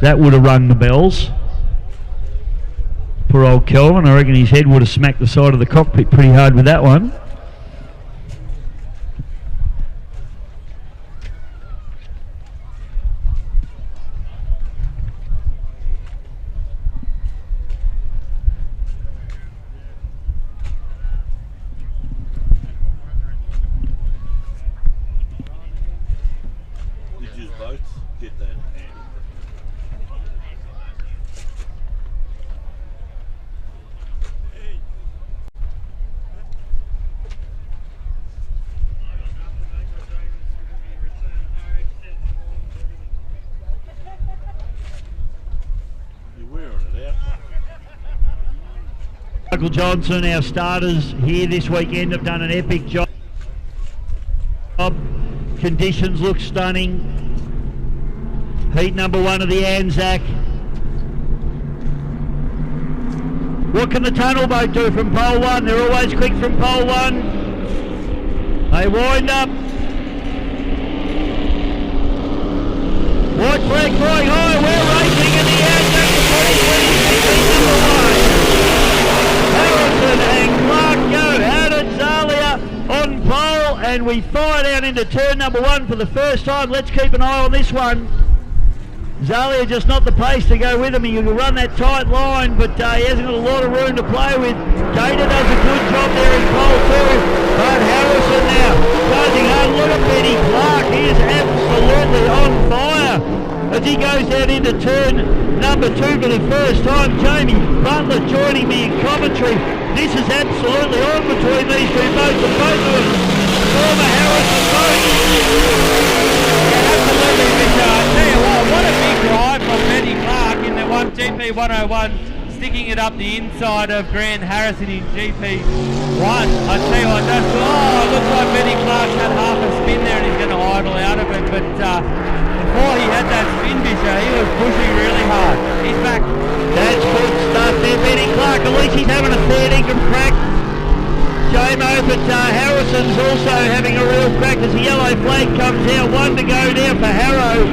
That would have rung the bells. Poor old Kelvin, I reckon his head would have smacked the side of the cockpit pretty hard with that one. Did you both get that? Michael Johnson, our starters here this weekend, have done an epic job. Conditions look stunning. Heat number 1 of the Anzac. What can the tunnel boat do from pole 1? They're always quick from pole 1. They wind up. White flag flying high. We're racing in the Anzac for 2020. Number 1. Harrison and Clark go out at Zalia on pole, and we fire down into turn number 1 for the first time. Let's keep an eye on this one. Zalia just not the pace to go with him. He can run that tight line, but he hasn't got a lot of room to play with. Gator does a good job there in pole 2, but Harrison now closing hard. Look at Benny Clark. He is absolutely on fire as he goes down into turn number 2 for the first time. Jamie Butler joining me in commentary. This is absolutely on between these two boats, and both of them former Harrison boats. Absolutely, Richard. I tell you what a big ride. GP 101, sticking it up the inside of Grant Harrison in GP 1. I tell you what, looks like Benny Clark had half a spin there and he's going to idle out of it, but before he had that spin, Bisher, he was pushing really hard. He's back. That's good stuff there, Benny Clark. At least he's having a third income crack, Jomo, but Harrison's also having a real crack as the yellow flag comes out. One to go now for Harrow.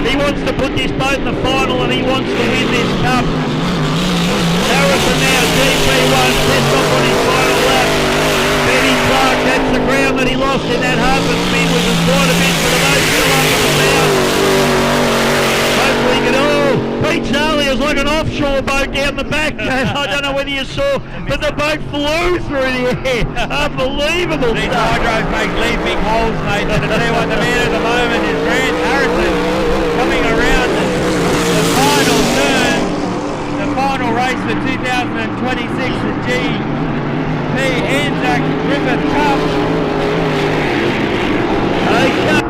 He wants to put this boat in the final and he wants to win this cup. Harrison now, GP1, sets off on his final lap. Benny Clark, that's the ground that he lost in that half a spin, which was quite a bit for the boat still up on the bow. Hopefully he can, Pete Charlie was like an offshore boat down the back. I don't know whether you saw, but the boat flew through the air. Unbelievable These stuff. hydros make leaping holes, mate. And I tell you what, the man at the moment is Grant Harrison coming around the final turn, the final race for 2026, the GP Anzac Griffith Cup. Okay.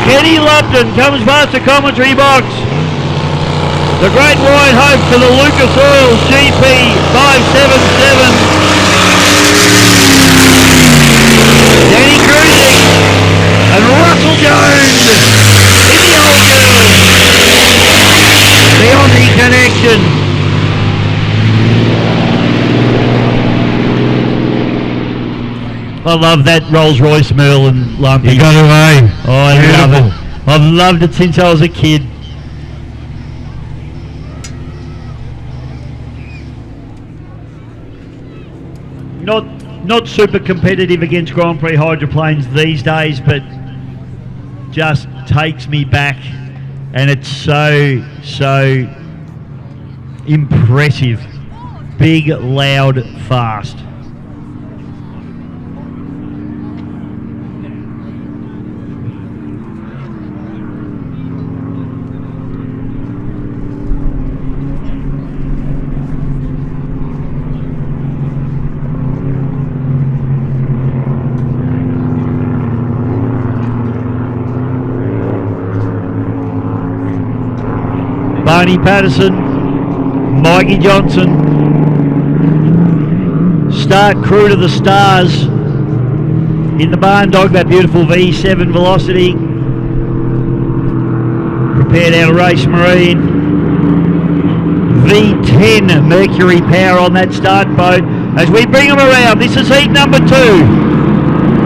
Kenny Lupton comes past the commentary box. The Great White Hope for the Lucas Oil GP 577. Danny Cruising and Russell Jones in the old girl. The Aussie connection. I love that Rolls Royce Merlin lumpy. You got away. Oh, I love it. I've loved it since I was a kid. Not super competitive against Grand Prix hydroplanes these days, but just takes me back, and it's so impressive. Big, loud, fast. Barney Patterson, Mikey Johnson, start crew to the stars in the Barn Dog, that beautiful V7 Velocity, prepared out of Race Marine, V10 Mercury power on that start boat as we bring them around. This is heat number 2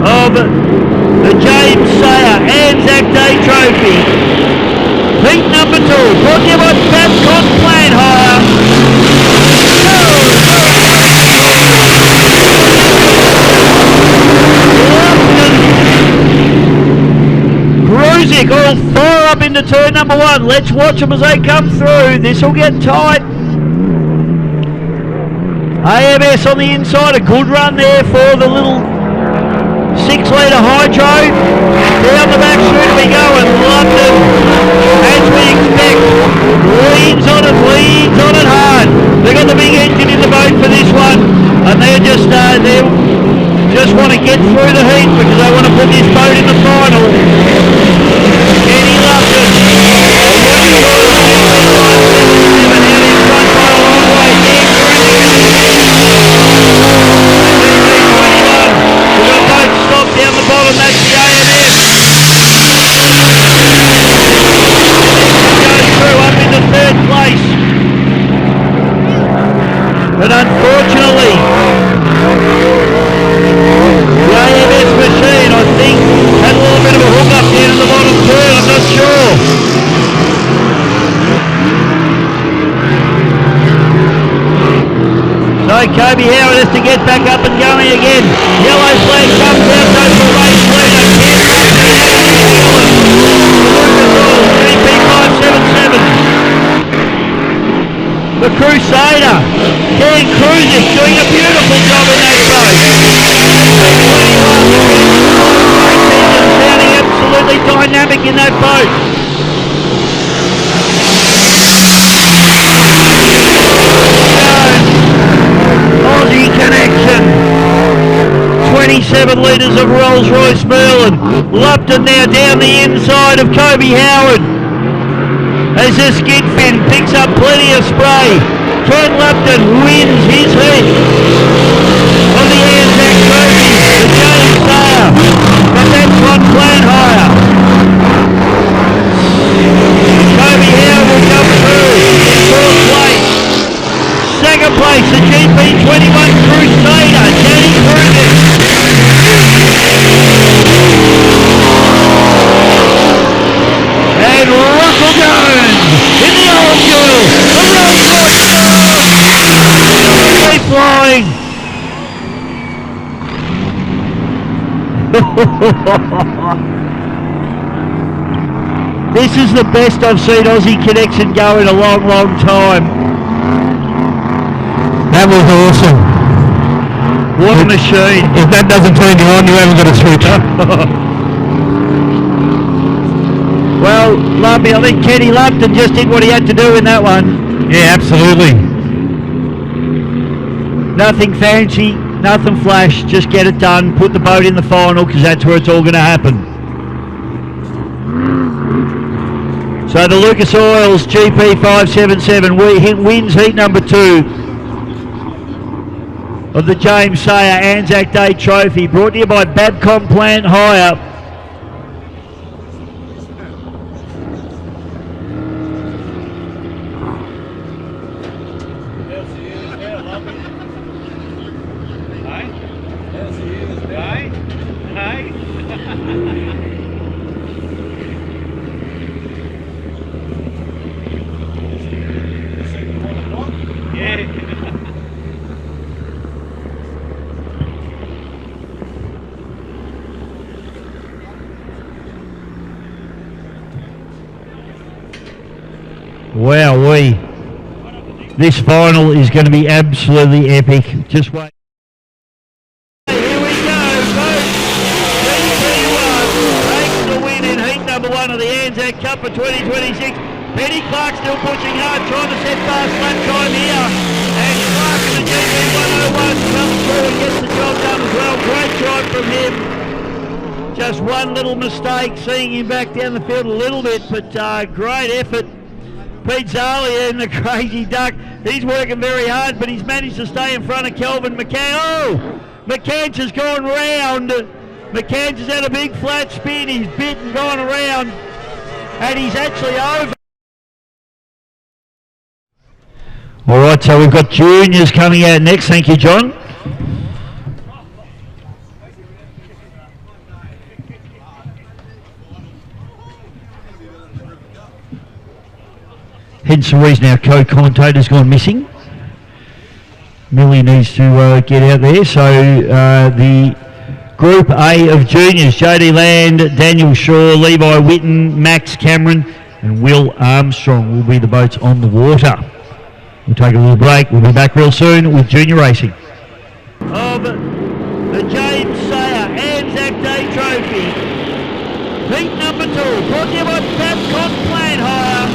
of the James Sayer Anzac Day Trophy. Heat number 2, brought to you by Babcock Plane Hire. Cruisic all fire up into turn number 1. Let's watch them as they come through. This will get tight. AMS on the inside, a good run there for the little 6-litre hydro. Down the back street we go, and London, as we expect, leans on it hard. They've got the big engine in the boat for this one, and they just want to get through the heat because they want to put this boat in the final. Kenny Lupton, down the bottom, that's the AMS. Goes through up into 3rd place. But unfortunately, the AMS machine, I think, had a little bit of a hook up down in the bottom turn, I'm not sure. So Kobe Howard has to get back up and going again. Yellow flag comes out, goes for race leader. GP 577. The Crusader, Ken Cruisic, doing a beautiful job in that boat. havoc in that boat. Aussie Connection. 27 litres of Rolls-Royce Merlin. Lupton now down the inside of Kobe Howard. As the skid fin picks up plenty of spray. Ken Lupton wins his heat on the Anzac Trophy. The James Sayer. But that's on plan higher. Kobe Howard will come through in fourth place. Second place, the GP21 Crusader, Danny Kruger. And Russell Jones in the old duel. The Rolls-Royce flying. This is the best I've seen Aussie Connection go in a long, long time. That was awesome. What a machine. If that doesn't turn you on, you haven't got a switch. Well, Lumpy, I think Kenny Lupton just did what he had to do in that one. Yeah, absolutely. Nothing fancy, nothing flash, just get it done, put the boat in the final, because that's where it's all going to happen. So the Lucas Oils GP577 wins heat number 2 of the James Sayer Anzac Day Trophy, brought to you by Babcom Plant Hire. Wowee. This final is going to be absolutely epic. Just wait. Here we go, folks. GP1 takes the win in heat number 1 of the Anzac Cup for 2026. Penny Clark still pushing hard, trying to set fast lap time here. And Clark in the GP101 comes through and gets the job done as well. Great drive from him. Just one little mistake, seeing him back down the field a little bit, but great effort. Pete Zali in the Crazy Duck. He's working very hard, but he's managed to stay in front of Kelvin McCann. Oh! McCann has gone round. McCann has had a big flat spin. He's bit and gone around. And he's actually over. All right, so we've got juniors coming out next. Thank you, John. Hence the reason our co-commentator's gone missing. Millie needs to get out there. So the Group A of juniors, Jody Land, Daniel Shaw, Levi Witten, Max Cameron and Will Armstrong will be the boats on the water. We'll take a little break. We'll be back real soon with junior racing. Of the James Sayer Anzac Day Trophy. Heat number 2, brought to you by Babcock Plant Hire.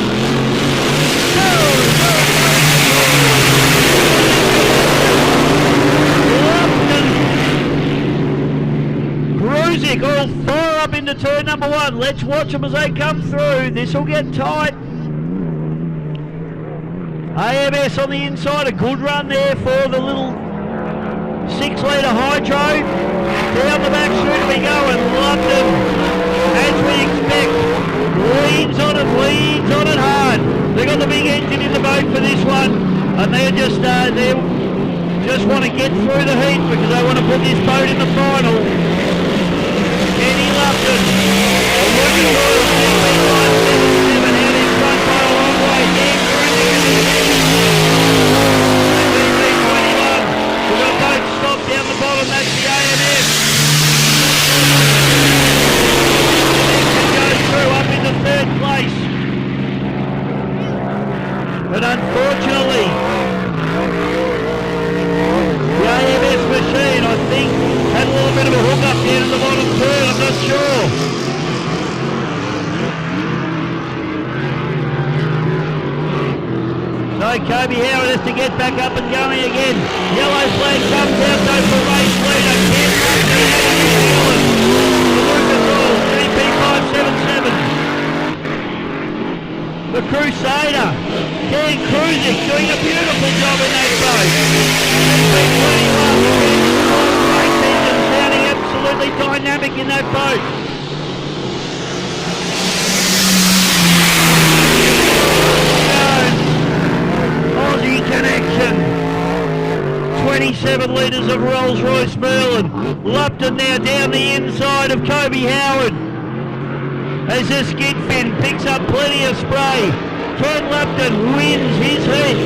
Cruzik all 4 up into turn number 1. Let's watch them as they come through. This will get tight. AMS on the inside, a good run there for the little 6-litre hydro. Down the back chute we go, and London, as we expect, leans on it hard. They've got the big engine in the boat for this one, and they just want to get through the heat because they want to put this boat in the final. Kenny Lupton, a Lucas Oil GP577 out in front by a long way. Dan GP21. We've got a boat stopped down the bottom, that's the AMS. Goes through up into 3rd place. But unfortunately, the AMS machine, I think, had a little bit of a hook up here in the bottom third, I'm not sure. So Kobe Howard has to get back up and going again. Yellow flag comes out though for race leader. Ken GP 577. The Crusader, Ken Cruisic doing a beautiful job in that boat. Race engine sounding absolutely dynamic in that boat. Aussie Connection. 27 litres of Rolls-Royce Merlin. Lupton now down the inside of Kobe Howard. As the skid fin picks up plenty of spray. Ken Lupton wins his heat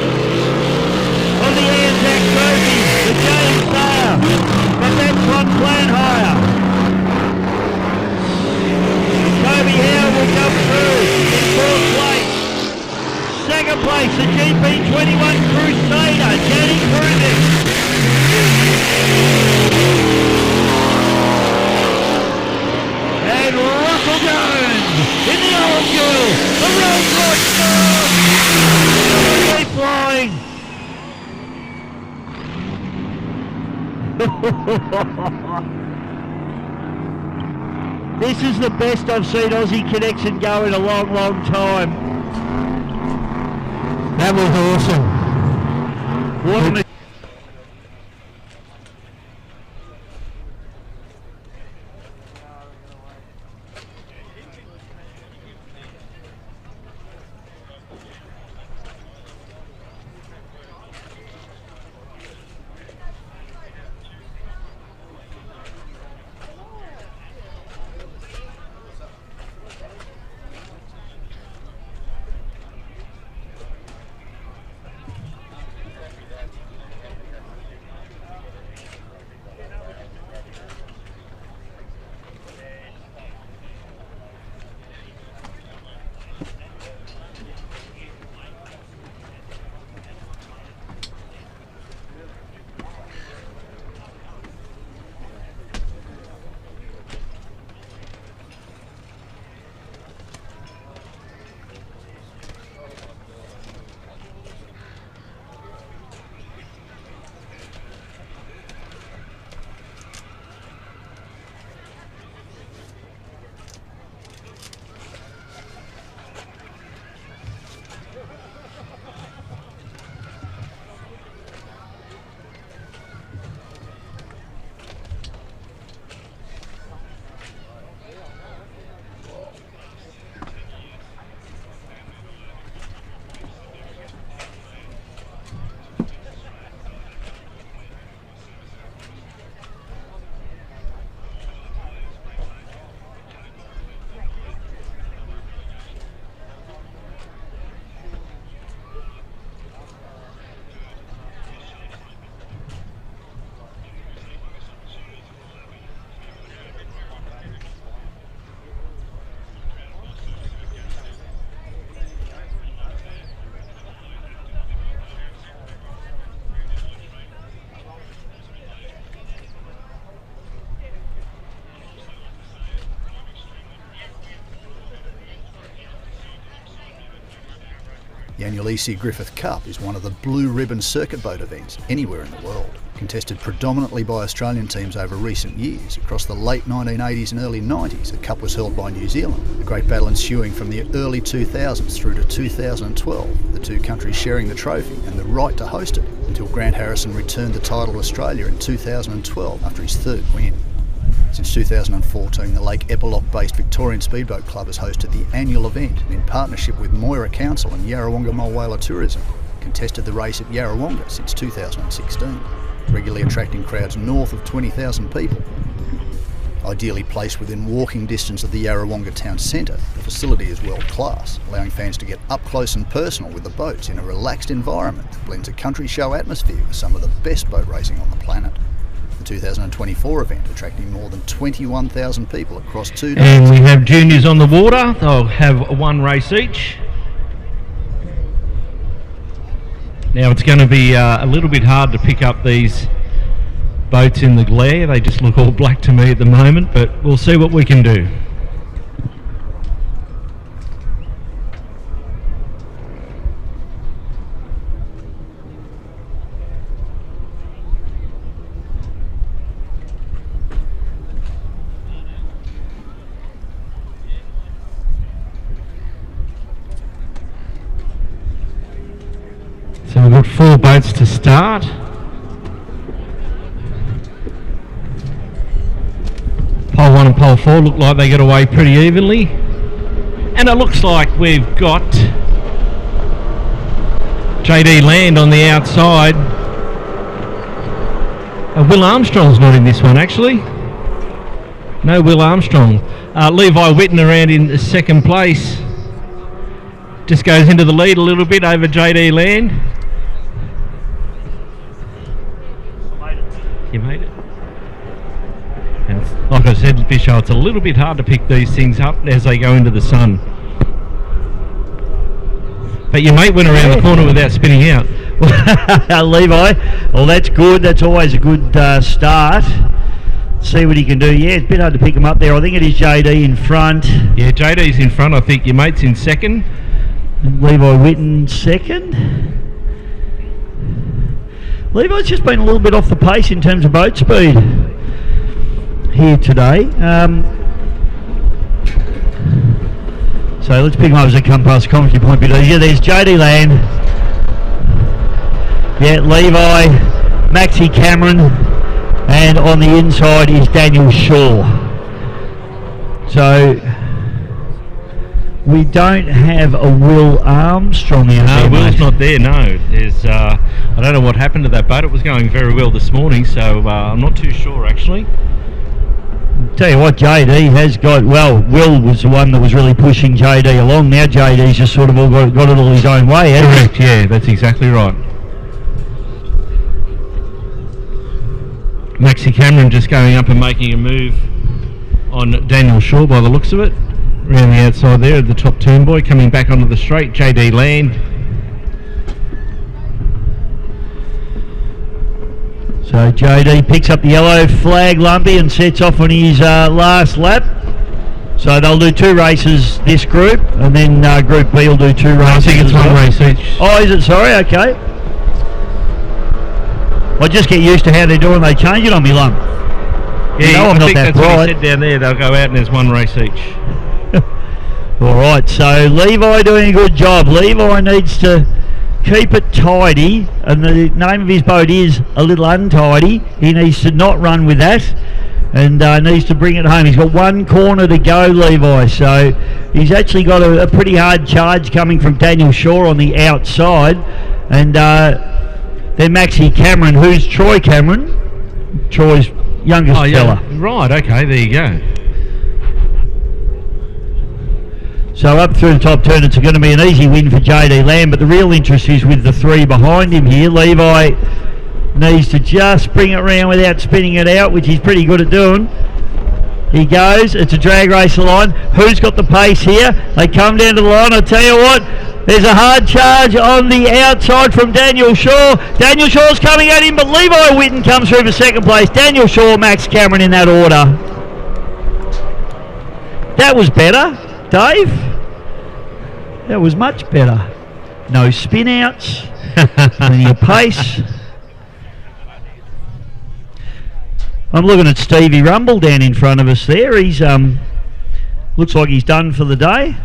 on the Anzac Trophy, the James Sayer, but that's on plan hire. Kobe Howard will come through in 4th place. Second place, the GP21 Crusader, Danny Cruisic. And Russell Jones in the old girl, the Rolls-Royce Merlin, flying. This is the best I've seen Aussie Connection go in a long, long time. That was awesome. What an The annual EC Griffith Cup is one of the blue ribbon circuit boat events anywhere in the world. Contested predominantly by Australian teams over recent years, across the late 1980s and early 90s, the Cup was held by New Zealand. The great battle ensuing from the early 2000s through to 2012, the two countries sharing the trophy and the right to host it, until Grant Harrison returned the title to Australia in 2012 after his third win. Since 2014, the Lake Eppalock-based Victorian Speedboat Club has hosted the annual event in partnership with Moira Council and Yarrawonga Mulwala Tourism, contested the race at Yarrawonga since 2016, regularly attracting crowds north of 20,000 people. Ideally placed within walking distance of the Yarrawonga town centre, the facility is world class, allowing fans to get up close and personal with the boats in a relaxed environment that blends a country show atmosphere with some of the best boat racing on the planet. The 2024 event attracting more than 21,000 people across 2 days. And we have juniors on the water. They'll have one race each. Now it's going to be a little bit hard to pick up these boats in the glare. They just look all black to me at the moment, but we'll see what we can do. boats to start. Pole 1 and pole 4 look like they get away pretty evenly. And it looks like we've got JD Land on the outside. Will Armstrong's not in this one, actually. No Will Armstrong. Levi Whitten around in second place. Just goes into the lead a little bit over JD Land. You made it. And like I said, Bisho, it's a little bit hard to pick these things up as they go into the sun. But your mate went around the corner without spinning out. Levi, well, that's good. That's always a good start. See what he can do. Yeah, it's a bit hard to pick him up there. I think it is JD in front. Yeah, JD's in front. I think your mate's in second. And Levi Whitten second. Levi's just been a little bit off the pace in terms of boat speed here today. So let's pick him up as they come past the commentary point. Yeah, there's JD Land. Yeah, Levi, Maxi Cameron, and on the inside is Daniel Shaw. So we don't have a Will Armstrong out there. No, Will's not there, no. There's, I don't know what happened to that boat. It was going very well this morning, so I'm not too sure, actually. Tell you what, JD has got, well, Will was the one that was really pushing JD along. Now JD's just sort of all got it all his own way, hasn't he? Correct, yeah, that's exactly right. Maxi Cameron just going up and making a move on Daniel Shaw by the looks of it. Around the outside there at the top turn boy, coming back onto the straight, JD Land. So JD picks up the yellow flag, Lumpy, and sets off on his last lap. So they'll do 2 races, this group, and then Group B will do 2 races. I think it's one race each. Oh, is it? Sorry, okay. I just get used to how they're doing. They change it on me, Lump. Yeah, you know I'm I not think that that's what bright. he said down there. They'll go out and there's 1 race each. All right, so Levi doing a good job. Levi needs to keep it tidy, and the name of his boat is a little untidy. He needs to not run with that, and needs to bring it home. He's got 1 corner to go, Levi, so he's actually got a pretty hard charge coming from Daniel Shaw on the outside, and then Maxi Cameron, who's Troy Cameron, Troy's youngest fella. Right, okay, there you go. So up through the top turn, it's going to be an easy win for JD Lamb, but the real interest is with the 3 behind him here. Levi needs to just bring it around without spinning it out, which he's pretty good at doing. He goes, it's a drag race line. Who's got the pace here? They come down to the line. I'll tell you what, there's a hard charge on the outside from Daniel Shaw. Daniel Shaw's coming at him, but Levi Whitten comes through for second place. Daniel Shaw, Max Cameron in that order. That was better, Dave. That was much better. No spin outs, plenty of pace. I'm looking at Stevie Rumble down in front of us there. He's looks like he's done for the day.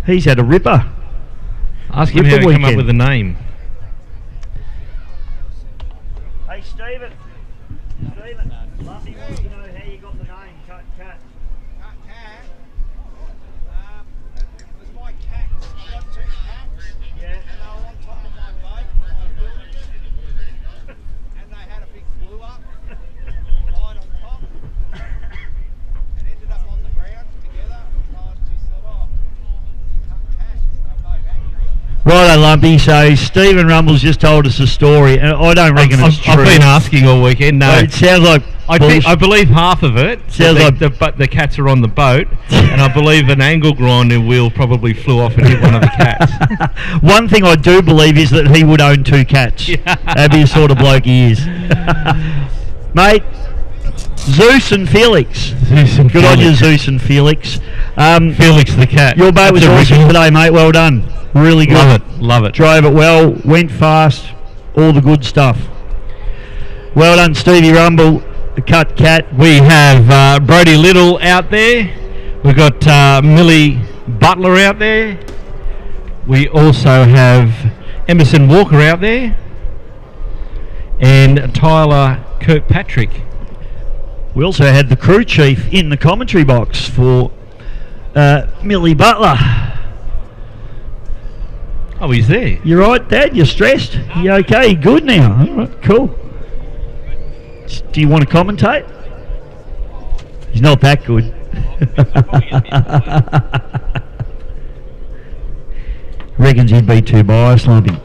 He's had a ripper. Ask him how he come up with the name. Hey Stephen. Stephen, Lumpy wants to know how you got the name Cut Cat. Cut Cat? It was my cats. I got 2 cats. Yeah. And they were on top of my boat when I was building it. And they had a big blew up. Light on top. And ended up on the ground together. And I just thought, oh, Cut Cat. And I'm both angry. Righto, Lumpy. So Stephen Rumble's just told us a story, and I don't reckon it's true. I've been asking all weekend. No, it sounds like I believe half of it. Sounds like the cats are on the boat, and I believe an angle grinder wheel probably flew off and hit one of the cats. One thing I do believe is that he would own 2 cats. That'd be the sort of bloke he is. Mate, Zeus and Felix. Good on you, Zeus and Felix. Felix the cat. Your boat was awesome today, mate. Well done. Really good. Love it. Drove it well, went fast, all the good stuff. Well done, Stevie Rumble, the Cut Cat. We have Brody Little out there. We've got Millie Butler out there. We also have Emerson Walker out there. and Tyler Kirkpatrick. We also had the crew chief in the commentary box for Millie Butler. Oh, he's there. You right, Dad? You're stressed? You okay? You good now? All right, cool. Do you want to commentate? He's not that good. Reckons he'd be too biased, Lumpy.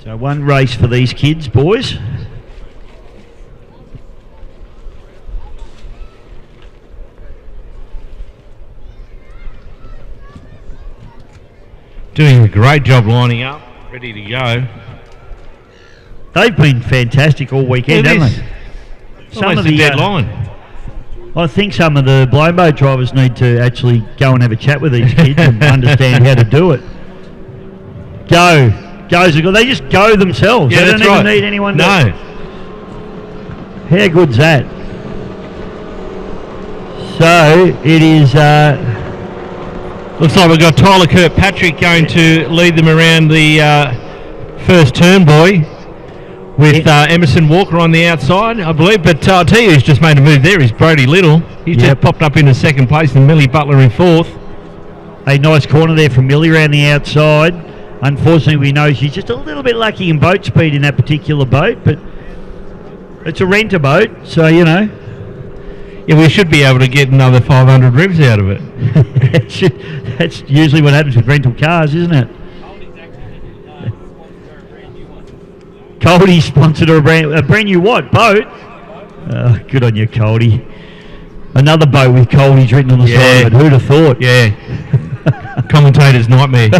So one race for these kids, boys. Doing a great job lining up, ready to go. They've been fantastic all weekend, haven't they? Some of the dead line. I think some of the blown boat drivers need to actually go and have a chat with these kids and understand how to do it. They just go themselves. Yeah, they don't that's even right. need anyone. No. How good's that? So it is. Looks like we've got Tyler Kirkpatrick going to lead them around the first turn, boy, with Emerson Walker on the outside, I believe. But I'll tell you who's just made a move there is Brody Little. He's just popped up into second place and Millie Butler in fourth. A nice corner there from Millie around the outside. Unfortunately, we know she's just a little bit lucky in boat speed in that particular boat, but it's a renter boat, so, you know. Yeah, we should be able to get another 500 revs out of it. That's usually what happens with rental cars, isn't it? Coldie sponsored a brand new what? Boat? Good on you, Coldie. Another boat with Coldie's written on the side of it. Who'd have thought? Yeah. Commentator's nightmare.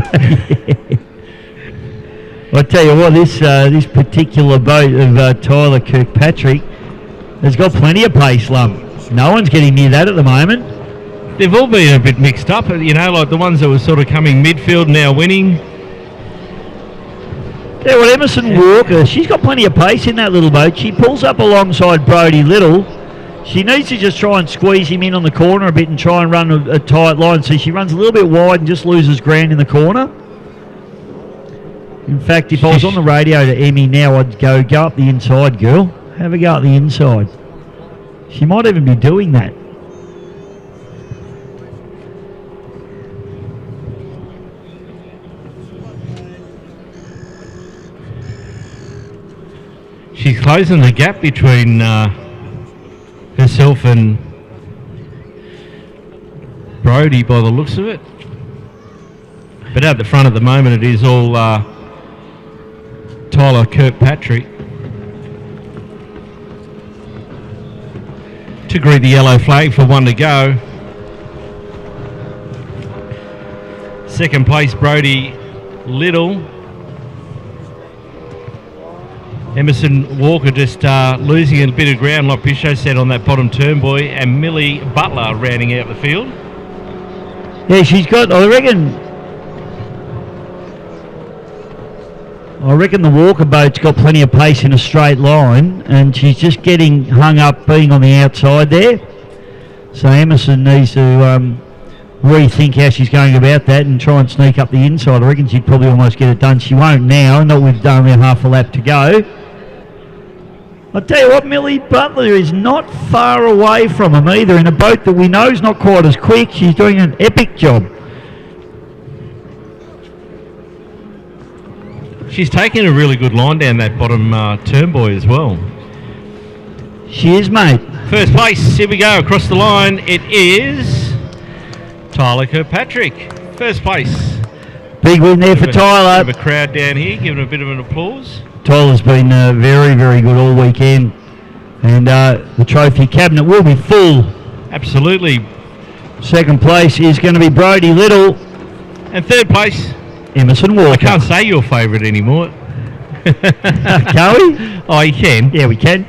I tell you what, this particular boat of Tyler Kirkpatrick has got plenty of pace, Lump. No one's getting near that at the moment. They've all been a bit mixed up, you know, like the ones that were sort of coming midfield now winning. Yeah, well, Emerson Walker, she's got plenty of pace in that little boat. She pulls up alongside Brody Little. She needs to just try and squeeze him in on the corner a bit and try and run a tight line. So she runs a little bit wide and just loses ground in the corner. In fact, if I was on the radio to Emmy now, I'd go up the inside, girl. Have a go at the inside. She might even be doing that. She's closing the gap between herself and Brody by the looks of it. But at the front at the moment, it is all Tyler Kirkpatrick. To greet the yellow flag for one to go. Second place, Brody Little. Emerson Walker just losing a bit of ground, like Pisho said, on that bottom turn, boy, and Millie Butler rounding out the field. Yeah, she's got, I reckon the Walker boat's got plenty of pace in a straight line, and she's just getting hung up being on the outside there. So Emerson needs to rethink how she's going about that and try and sneak up the inside. I reckon she'd probably almost get it done. She won't now, not with only half a lap to go. I'll tell you what, Millie Butler is not far away from him either. In a boat that we know is not quite as quick, she's doing an epic job. She's taking a really good line down that bottom turn, boy, as well. She is, mate. First place, here we go, across the line. It is Tyler Kirkpatrick. First place. Big win there for Tyler. Have a crowd down here, giving a bit of an applause. Tyler's been very, very good all weekend. And the trophy cabinet will be full. Absolutely. Second place is going to be Brody Little. And third place, Emerson Walker. I can't say your favourite anymore. Can we? Oh, you can. Yeah, we can.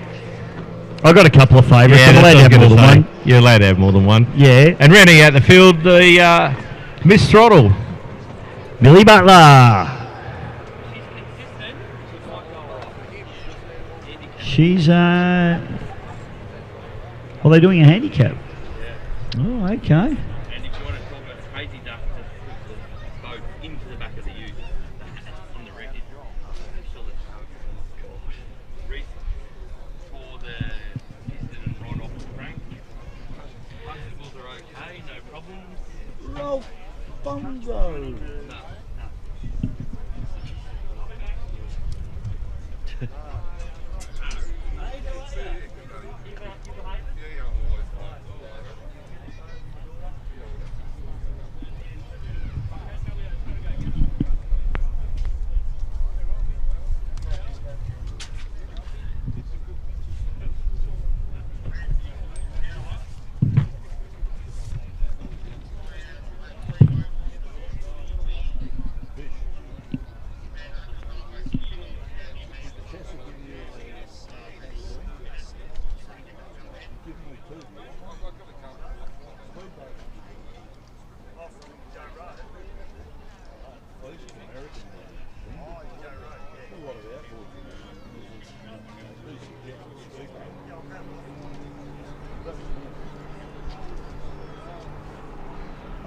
I've got a couple of favourites. Yeah, I'm allowed to have more than one. You're allowed to have more than one. Yeah. And rounding out the field, the Miss Throttle. Millie Butler. She's, are they doing a handicap? Oh, okay. And if you want to talk about crazy duck, just put the boat into the back of the ute on the wreckage. Reef for the piston and rod off the crank. Bicycles are okay, no problems. Ralph Bunzo. No.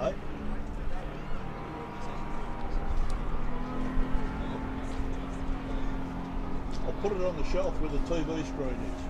Hey? I'll put it on the shelf where the TV screen is.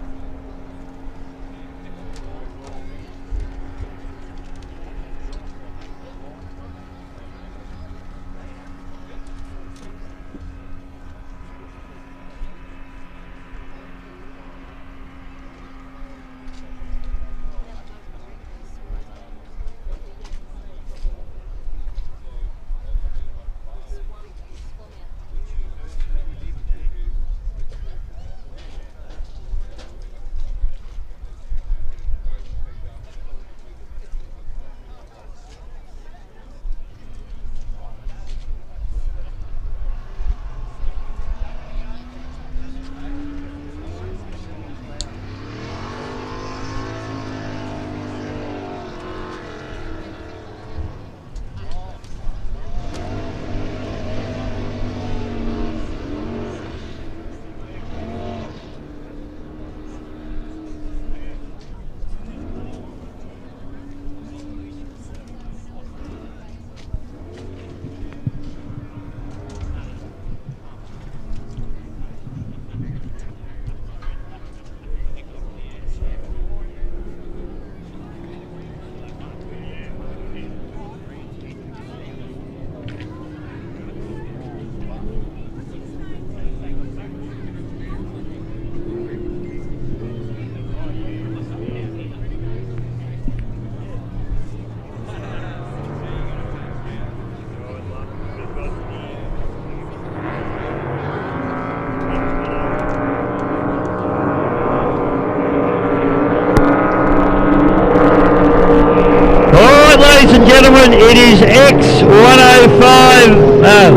Gentlemen, it is X105,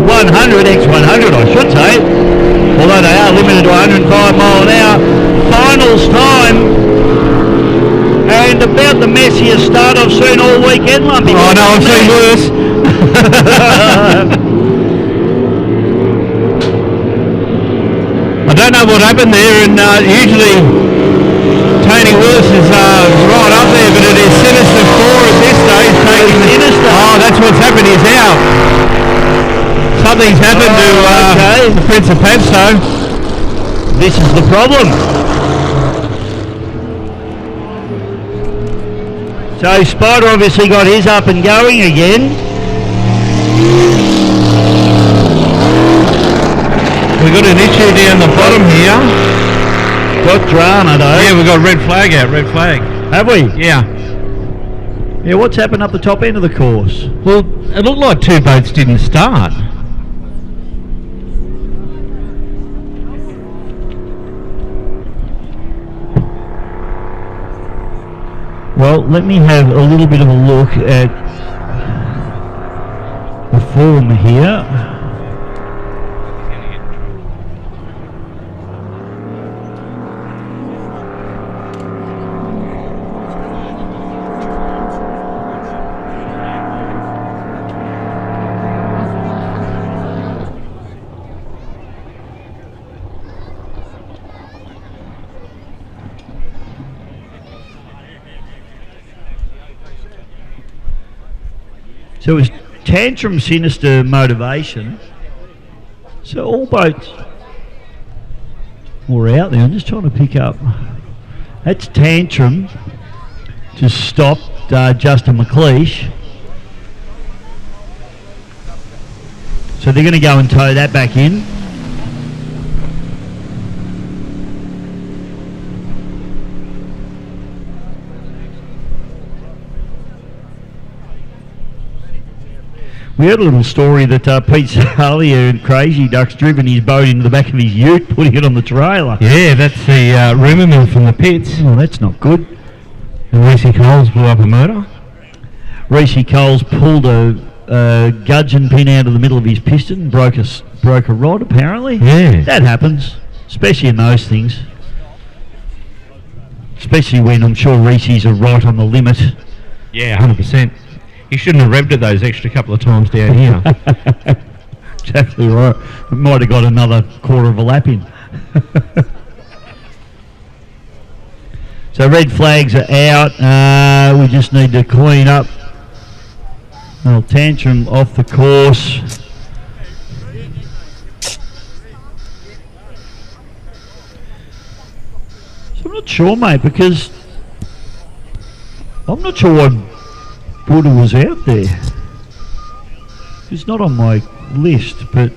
100, X100 I should say, although they are limited to 105 mile an hour. Finals time, and about the messiest start I've seen all weekend, Lumpy. Oh no, I've seen worse. I don't know what happened there, and usually Tony Willis is right up there, but it is Sinister 4 at this stage. Taking Sinister. Oh, that's what's happened. He's out. Something's happened to the Prince of Padstow. This is the problem. So Spider obviously got his up and going again. We've got an issue down the bottom here. Got drama though. Yeah, we've got red flag out, red flag. Have we? Yeah. Yeah, what's happened up the top end of the course? Well, it looked like two boats didn't start. Well, let me have a little bit of a look at the form here. So it was Tantrum, Sinister, Motivation. So all boats were out there. I'm just trying to pick up. That's Tantrum. Just stopped Justin McLeish. So they're going to go and tow that back in. We heard a little story that Pete Salia and Crazy Duck's driven his boat into the back of his ute, putting it on the trailer. Yeah, that's the rumour mill from the pits. Oh, that's not good. And Reese Coles blew up a motor. Reese Coles pulled a gudgeon pin out of the middle of his piston, broke a rod apparently. Yeah. That happens, especially in those things. Especially when I'm sure Reese's are right on the limit. Yeah, 100%. He shouldn't have revved it those extra couple of times down here. Exactly right. We might have got another quarter of a lap in. So red flags are out. We just need to clean up. Well, Tantrum off the course. So I'm not sure, mate, because I'm not sure why Buddha was out there. It's not on my list, but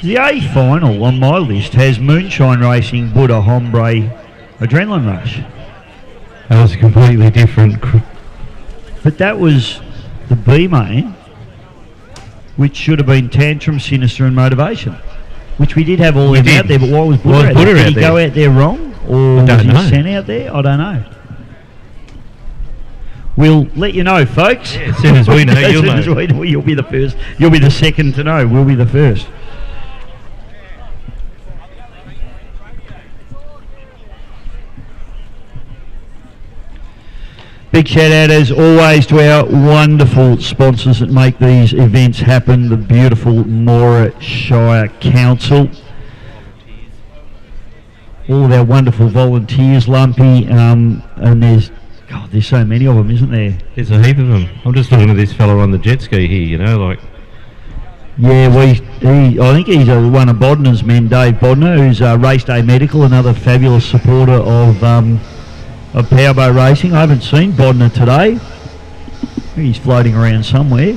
the A final on my list has Moonshine Racing, Buddha, Hombre, Adrenaline Rush. That was a completely different... But that was the B main, which should have been Tantrum, Sinister and Motivation, which we did have all of them out there, but why was Buddha out there? Did he go out there wrong? Or was he sent out there? I don't know. We'll let you know, folks. Yeah, as soon as we know, you'll know. As soon as we know, you'll be the first. You'll be the second to know. We'll be the first. Big shout out as always to our wonderful sponsors that make these events happen, the beautiful Moira Shire Council. All of our wonderful volunteers, Lumpy, and there's so many of them, isn't there? There's a heap of them. I'm just looking at this fella on the jet ski here, you know, like... Yeah, I think he's one of Bodner's men, Dave Bodner, who's Race Day Medical, another fabulous supporter of powerboat racing. I haven't seen Bodner today. He's floating around somewhere.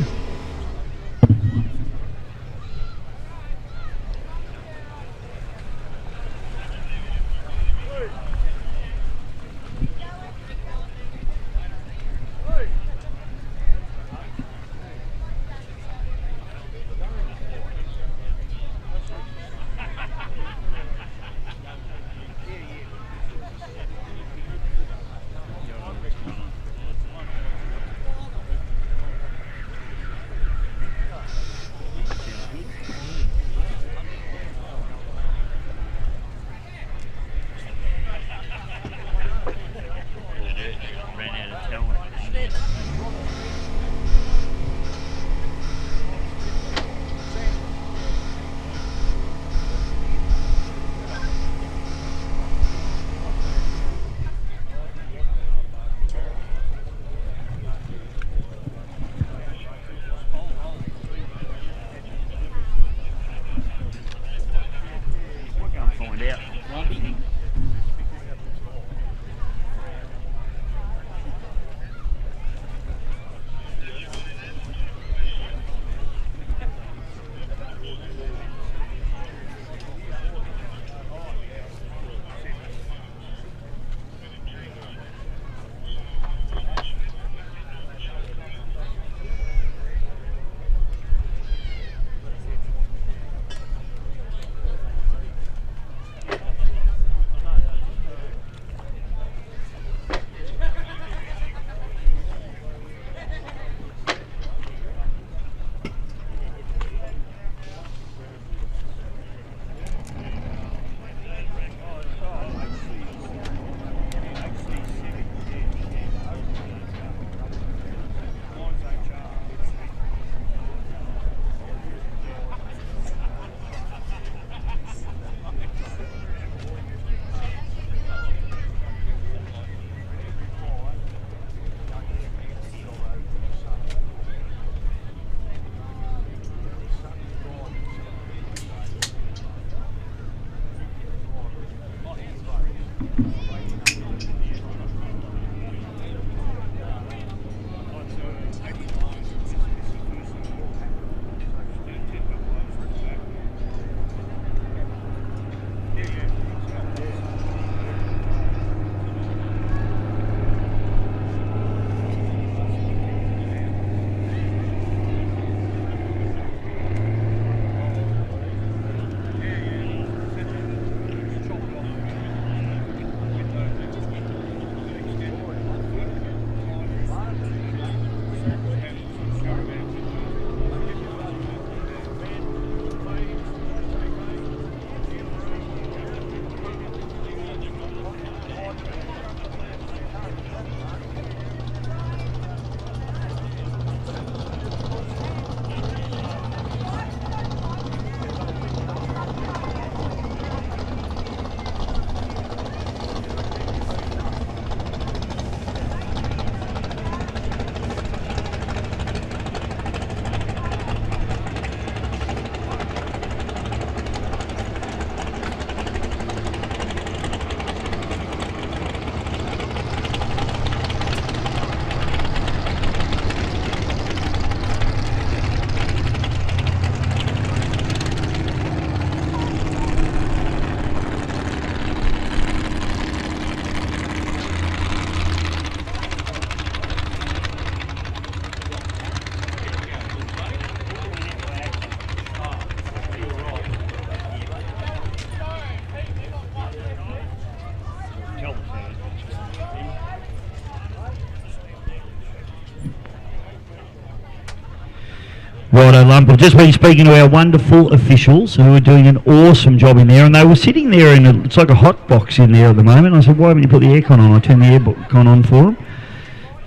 lump. I've just been speaking to our wonderful officials who are doing an awesome job in there, and they were sitting there it's like a hot box in there at the moment. I said, why haven't you put the aircon on? I turned the aircon on for them.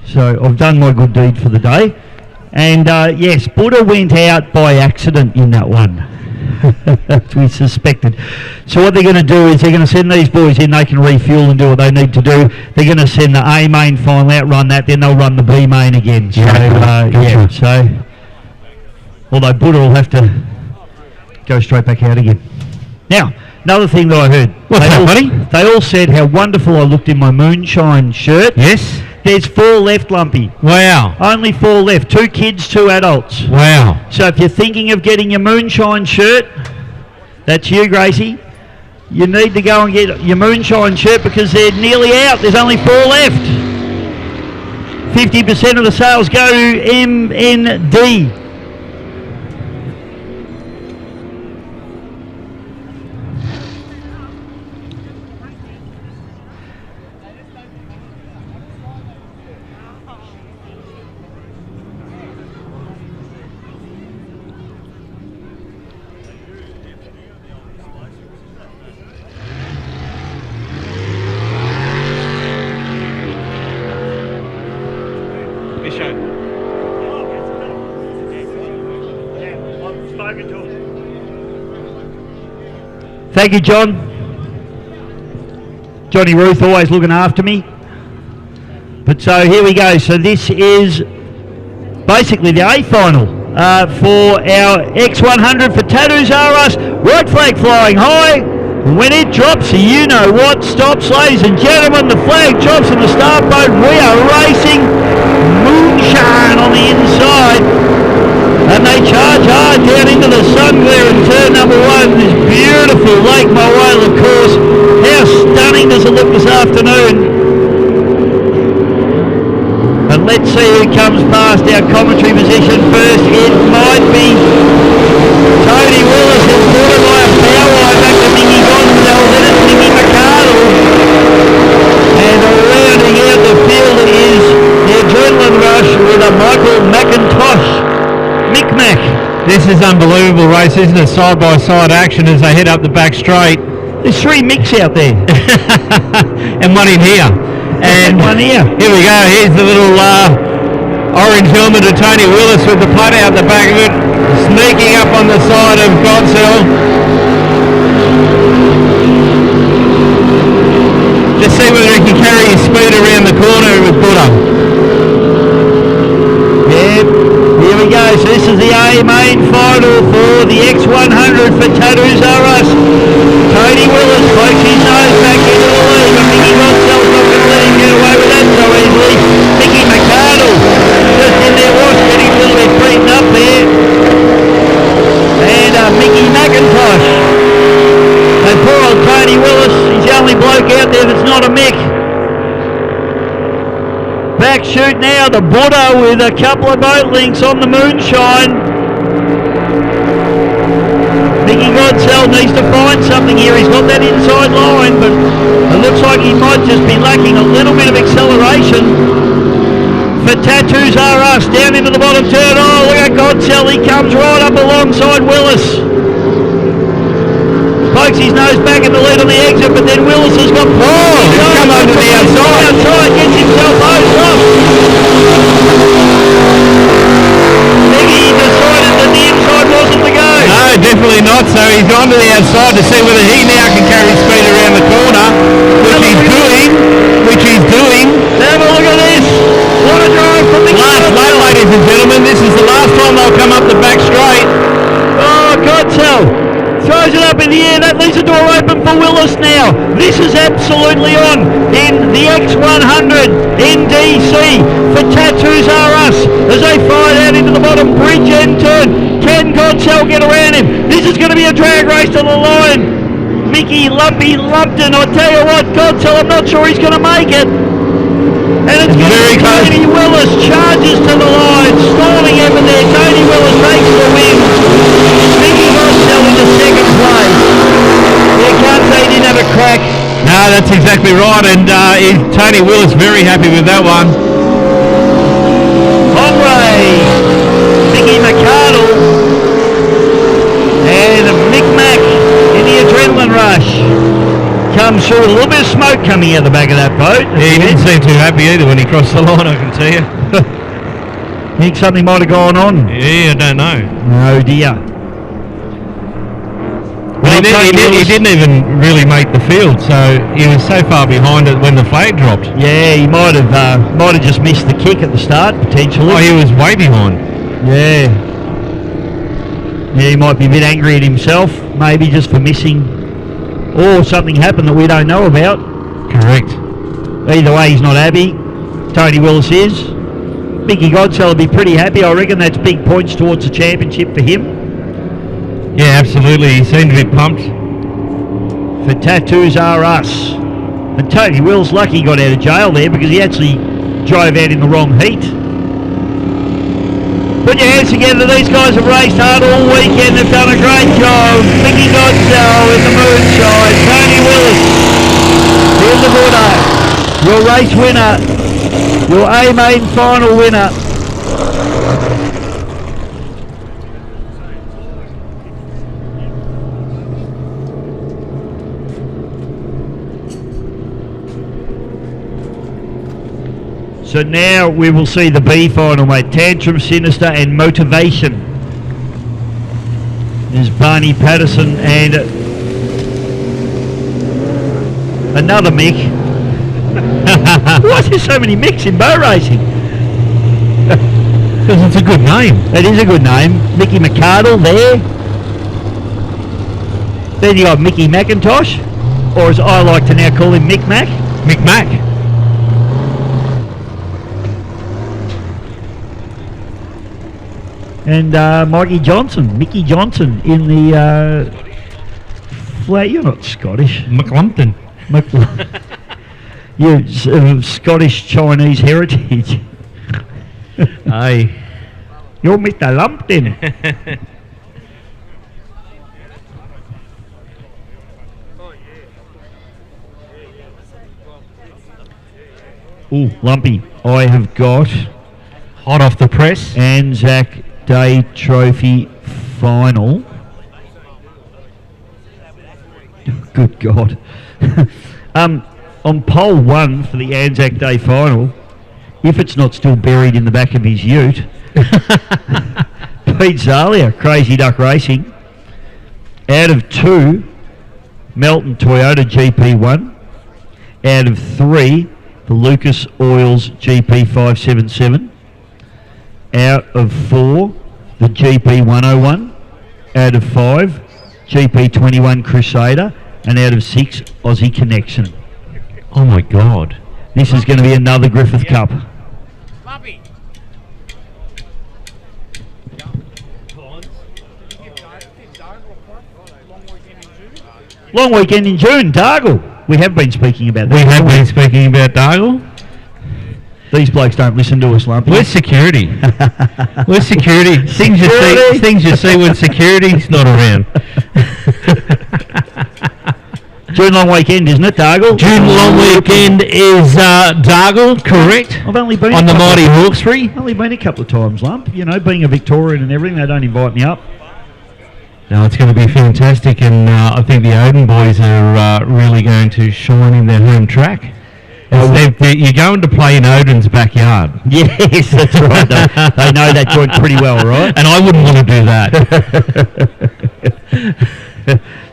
So I've done my good deed for the day. And yes, Buddha went out by accident in that one. As we suspected. So what they're going to do is they're going to send these boys in, they can refuel and do what they need to do. They're going to send the A main final out, run that, then they'll run the B main again. So, although Buddha will have to go straight back out again. Now, another thing that I heard. What's that, buddy? They all said how wonderful I looked in my moonshine shirt. Yes. There's 4 left, Lumpy. Wow. Only 4 left. 2 kids, 2 adults. Wow. So if you're thinking of getting your moonshine shirt, that's you, Gracie. You need to go and get your moonshine shirt because they're nearly out. There's only 4 left. 50% of the sales go to MND. Thank you, John. Johnny Ruth always looking after me. But so here we go. So this is basically the A final for our X100 for Tattoos R Us. White flag flying high. When it drops, you know what stops, ladies and gentlemen. The flag drops in the start boat. We are racing moonshine on the inside. And they charge hard down into the sun glare in turn number 1. This beautiful Lake Moala course. How stunning does it look this afternoon? And let's see who comes past our commentary position first. It might be Tony Willis and quarter by a power line back to Mickey Gonzalez. Then it's Mickey McArdle. And rounding out the field is the Adrenaline Rush with a Michael McIntosh. Mick-Mac. This is unbelievable race, isn't it? Side-by-side action as they head up the back straight. There's 3 Micks out there. And one in here. And one here. Here we go. Here's the little orange helmet of Tony Willis with the putt out the back of it. Sneaking up on the side of Godsell. Just see whether he can carry his speed around the corner with Buddha. Yeah. Here we go, so this is the A main final for the X100 for Tattoos R Us. Tony Willis pokes his nose back into the lead, but Mickey Gonzalez not going to let him get away with that so easily. Mickey McArdle just in there was getting a little bit beaten up there. And Mickey McIntosh. And poor old Tony Willis, he's the only bloke out there that's not a Mick. Back shoot now, the Buddha with a couple of boat links on the moonshine. Mickey Godsell needs to find something here. He's got that inside line, but it looks like he might just be lacking a little bit of acceleration. For Tattoos R Us down into the bottom turn. Oh, look at Godsell. He comes right up alongside Willis. Pokes his nose back in the lead on the exit, but then Willis has got... Oh, he's come over to the outside. Gets himself hosed off. Mickey decided that the inside wasn't the go. No, definitely not. So he's gone to the outside to see whether he now can carry speed around the corner, which he's doing. Have a look at this. What a drive from Mickey. Last lap, ladies and gentlemen. This is the last time they'll come up the back straight. Oh, Godsell. Throws it up in the air. That leaves the door open for Willis now. This is absolutely on in the X100 NDC for Tattoos R Us as they fire out into the bottom bridge end turn. Can Godsell get around him? This is going to be a drag race to the line. Mickey Lumpy Lumpton. I tell you what, Godsell, I'm not sure he's going to make it. And it's going to be Tony Willis charges to the line. Stalling effort there. Tony Willis takes the win. Mickey Godsell in the second place. You can't say he didn't have a crack. No, that's exactly right. And Tony Willis very happy with that one. Mickey McArdle saw a little bit of smoke coming out the back of that boat. Yeah, he didn't seem too happy either when he crossed the line, I can tell you. Think something might have gone on. Yeah, I don't know. Oh dear. But he didn't even really make the field, so he was so far behind it when the flag dropped. Yeah, he might have just missed the kick at the start potentially. Oh, he was way behind. Yeah. Yeah, he might be a bit angry at himself, maybe just for missing, or something happened that we don't know about. Correct. Either way, he's not happy. Tony Willis is. Mickey Godsell will be pretty happy. I reckon that's big points towards the championship for him. Yeah, absolutely. He seemed to be pumped. For Tattoos R Us. And Tony Willis lucky he got out of jail there because he actually drove out in the wrong heat. Put your hands together. These guys have raced hard all weekend. They've done a great job. Mickey Godsell in the moonshine. Tony Willis in the water. Your race winner. Your A-main final winner. So now we will see the B final, mate. Tantrum, Sinister and Motivation. There's Barney Patterson and another Mick. Why is there so many Micks in boat racing? Because it's a good name. It is a good name. Mickey McCardle there. Then you got Mickey McIntosh, or as I like to now call him, Mick Mac. Mick Mac. And Mikey Johnson, Mickey Johnson in the flat. You're not Scottish. McLumpton. You're Scottish Chinese heritage. Aye. You're Mr. Lumpton. Ooh, Lumpy. I have got Hot off the press. Anzac Day Trophy final. Good God. On pole 1 for the Anzac Day final, if it's not still buried in the back of his ute, Pete Zalia, Crazy Duck Racing. Out of 2, Melton Toyota GP1. Out of 3, the Lucas Oils GP577. Out of 4, the GP101. Out of 5, GP21 Crusader. And out of 6, Aussie Connection. Oh my God. This is going to be another Griffith Cup. Long weekend in June, Dargle. We have been speaking about that. We have been speaking about Dargle. These blokes don't listen to us, Lumpy. Where's security? Where's security? Things you see when security's not around. June long weekend, isn't it, Dargle? June long weekend is Dargle, correct? I've only been on the mighty Hawkesbury. Only been a couple of times, Lump. You know, being a Victorian and everything, they don't invite me up. No, it's going to be fantastic, and I think the Odin boys are really going to shine in their home track. You're going to play in Odin's backyard. Yes, that's right. They know that joint pretty well, right? And I wouldn't want to do that.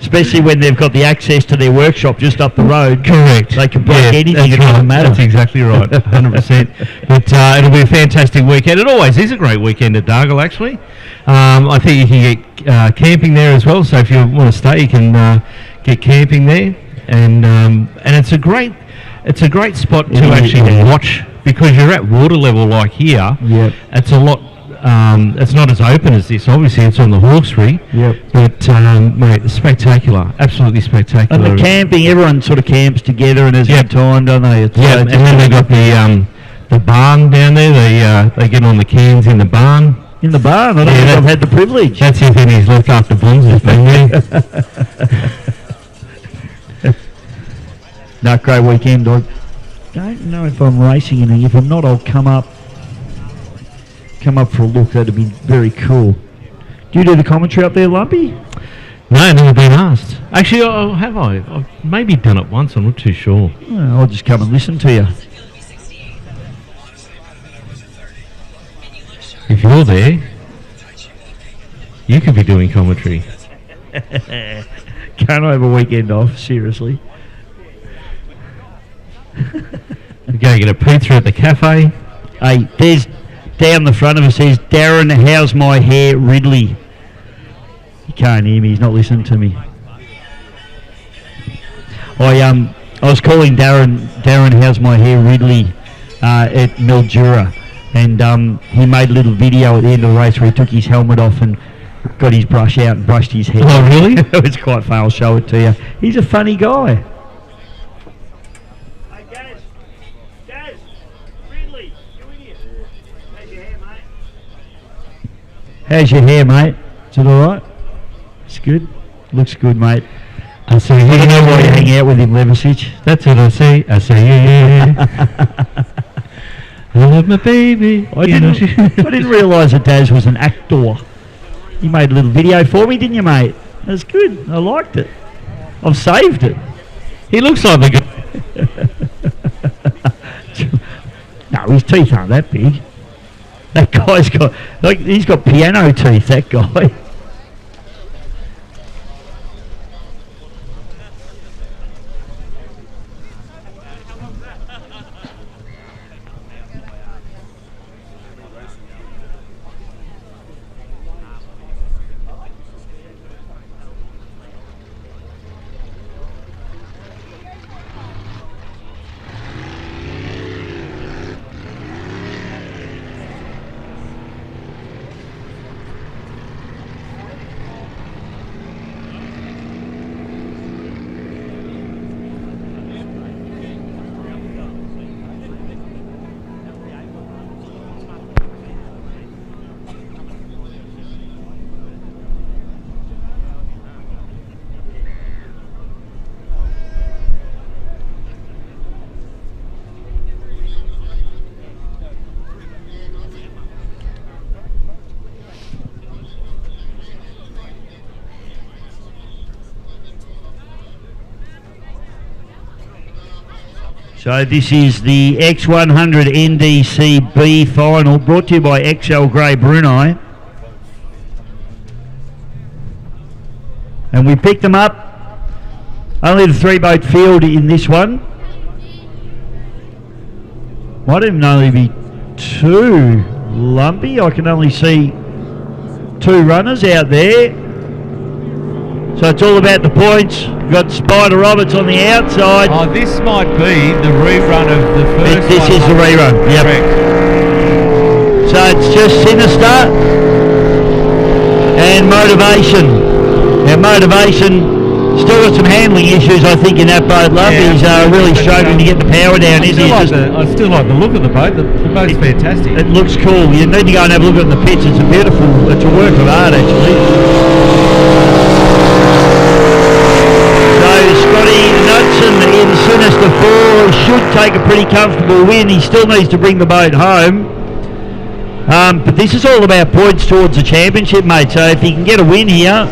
Especially when they've got the access to their workshop just up the road. Correct. They can break anything, it doesn't matter. That's exactly right, 100%. But it'll be a fantastic weekend. It always is a great weekend at Dargle, actually. I think you can get camping there as well, so if you want to stay, you can get camping there. And it's a great spot to actually watch, because you're at water level like here. Yep. It's a lot. It's not as open as this. Obviously, it's on the Hawkesbury. Yep. But mate, it's spectacular. Absolutely spectacular. And the camping, everyone sort of camps together and has a good time, don't they? Yeah. And then they got the barn down there. They get on the cans in the barn. In the barn. I don't think I've had the privilege. That's if any's left after Bonds has been there. No, great weekend. I don't know if I'm racing anything. If I'm not, I'll come up for a look. That'd be very cool. Do you do the commentary up there, Lumpy? No, never been asked. Actually, have I? I've maybe done it once. I'm not too sure. Well, I'll just come and listen to you. If you're there, you could be doing commentary. Can't I have a weekend off? Seriously. We're going to get a pizza at the cafe. Hey, there's down the front of us says, Darren, how's my hair, Ridley? You can't hear me. He's not listening to me. I was calling Darren, how's my hair, Ridley, at Mildura, and he made a little video at the end of the race where he took his helmet off and got his brush out and brushed his hair. Oh, really? It's quite fun. I'll show it to you. He's a funny guy. Hey, Gaz, Ridley, you in here? How's your hair, mate? How's your hair, mate? Is it all right? It's good. Looks good, mate. I see you. I don't know why you hang out with him, Levisic. That's what I see. I see you. I love my baby. I didn't realise that Daz was an actor. You made a little video for me, didn't you, mate? That's good. I liked it. I've saved it. He looks like the guy. No, his teeth aren't that big. That guy's got, he's got piano teeth, that guy. So this is the X100 NDC B final, brought to you by XL Grey Brunei. And we picked them up. Only the 3-boat field in this one. Might even only be 2, Lumpy. I can only see 2 runners out there. So it's all about the points. We've got Spider Roberts on the outside. Oh, this might be the rerun of the first This is the rerun, yep. Correct. So it's just Sinister and Motivation. Now Motivation still got some handling issues, I think, in that boat, love. Yeah, He's really struggling to get the power down, isn't he? I still like the look of the boat. The boat's fantastic. It looks cool. You need to go and have a look at the pits. It's a work of art, actually. Scotty Knudsen in Sinister 4 should take a pretty comfortable win. He still needs to bring the boat home. But this is all about points towards the championship, mate. So if he can get a win here,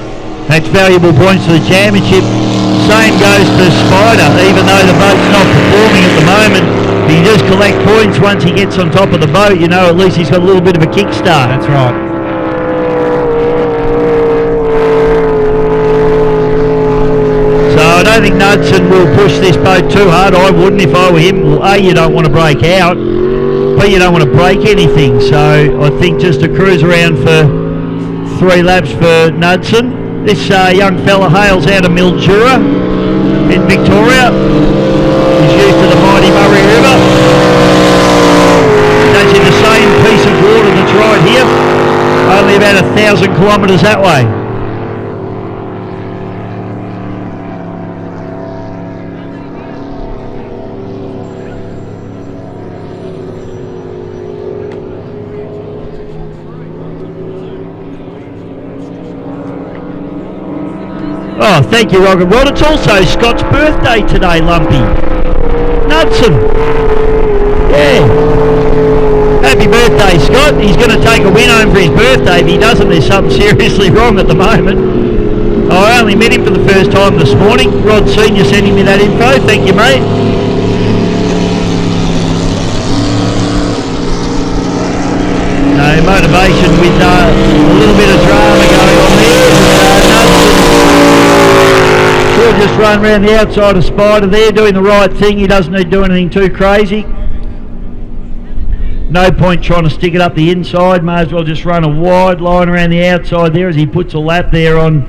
that's valuable points to the championship. Same goes to Spider, even though the boat's not performing at the moment. If he just collect points once he gets on top of the boat, you know, at least he's got a little bit of a kickstart. That's right. I don't think Knudsen will push this boat too hard. I wouldn't if I were him. Well, A, you don't want to break out. B, you don't want to break anything. So I think just a cruise around for 3 laps for Knudsen. This young fella hails out of Mildura in Victoria. He's used to the mighty Murray River. That's in the same piece of water that's right here. Only about 1,000 kilometres that way. Oh, thank you, Rocket Rod. It's also Scott's birthday today, Lumpy. Knudsen. Yeah. Happy birthday, Scott. He's going to take a win home for his birthday. If he doesn't, there's something seriously wrong at the moment. I only met him for the first time this morning. Rod Senior sending me that info. Thank you, mate. No motivation with a little bit of drama going on there. He'll just run around the outside of Spider there, doing the right thing. He doesn't need to do anything too crazy. No point trying to stick it up the inside. May as well just run a wide line around the outside there as he puts a lap there on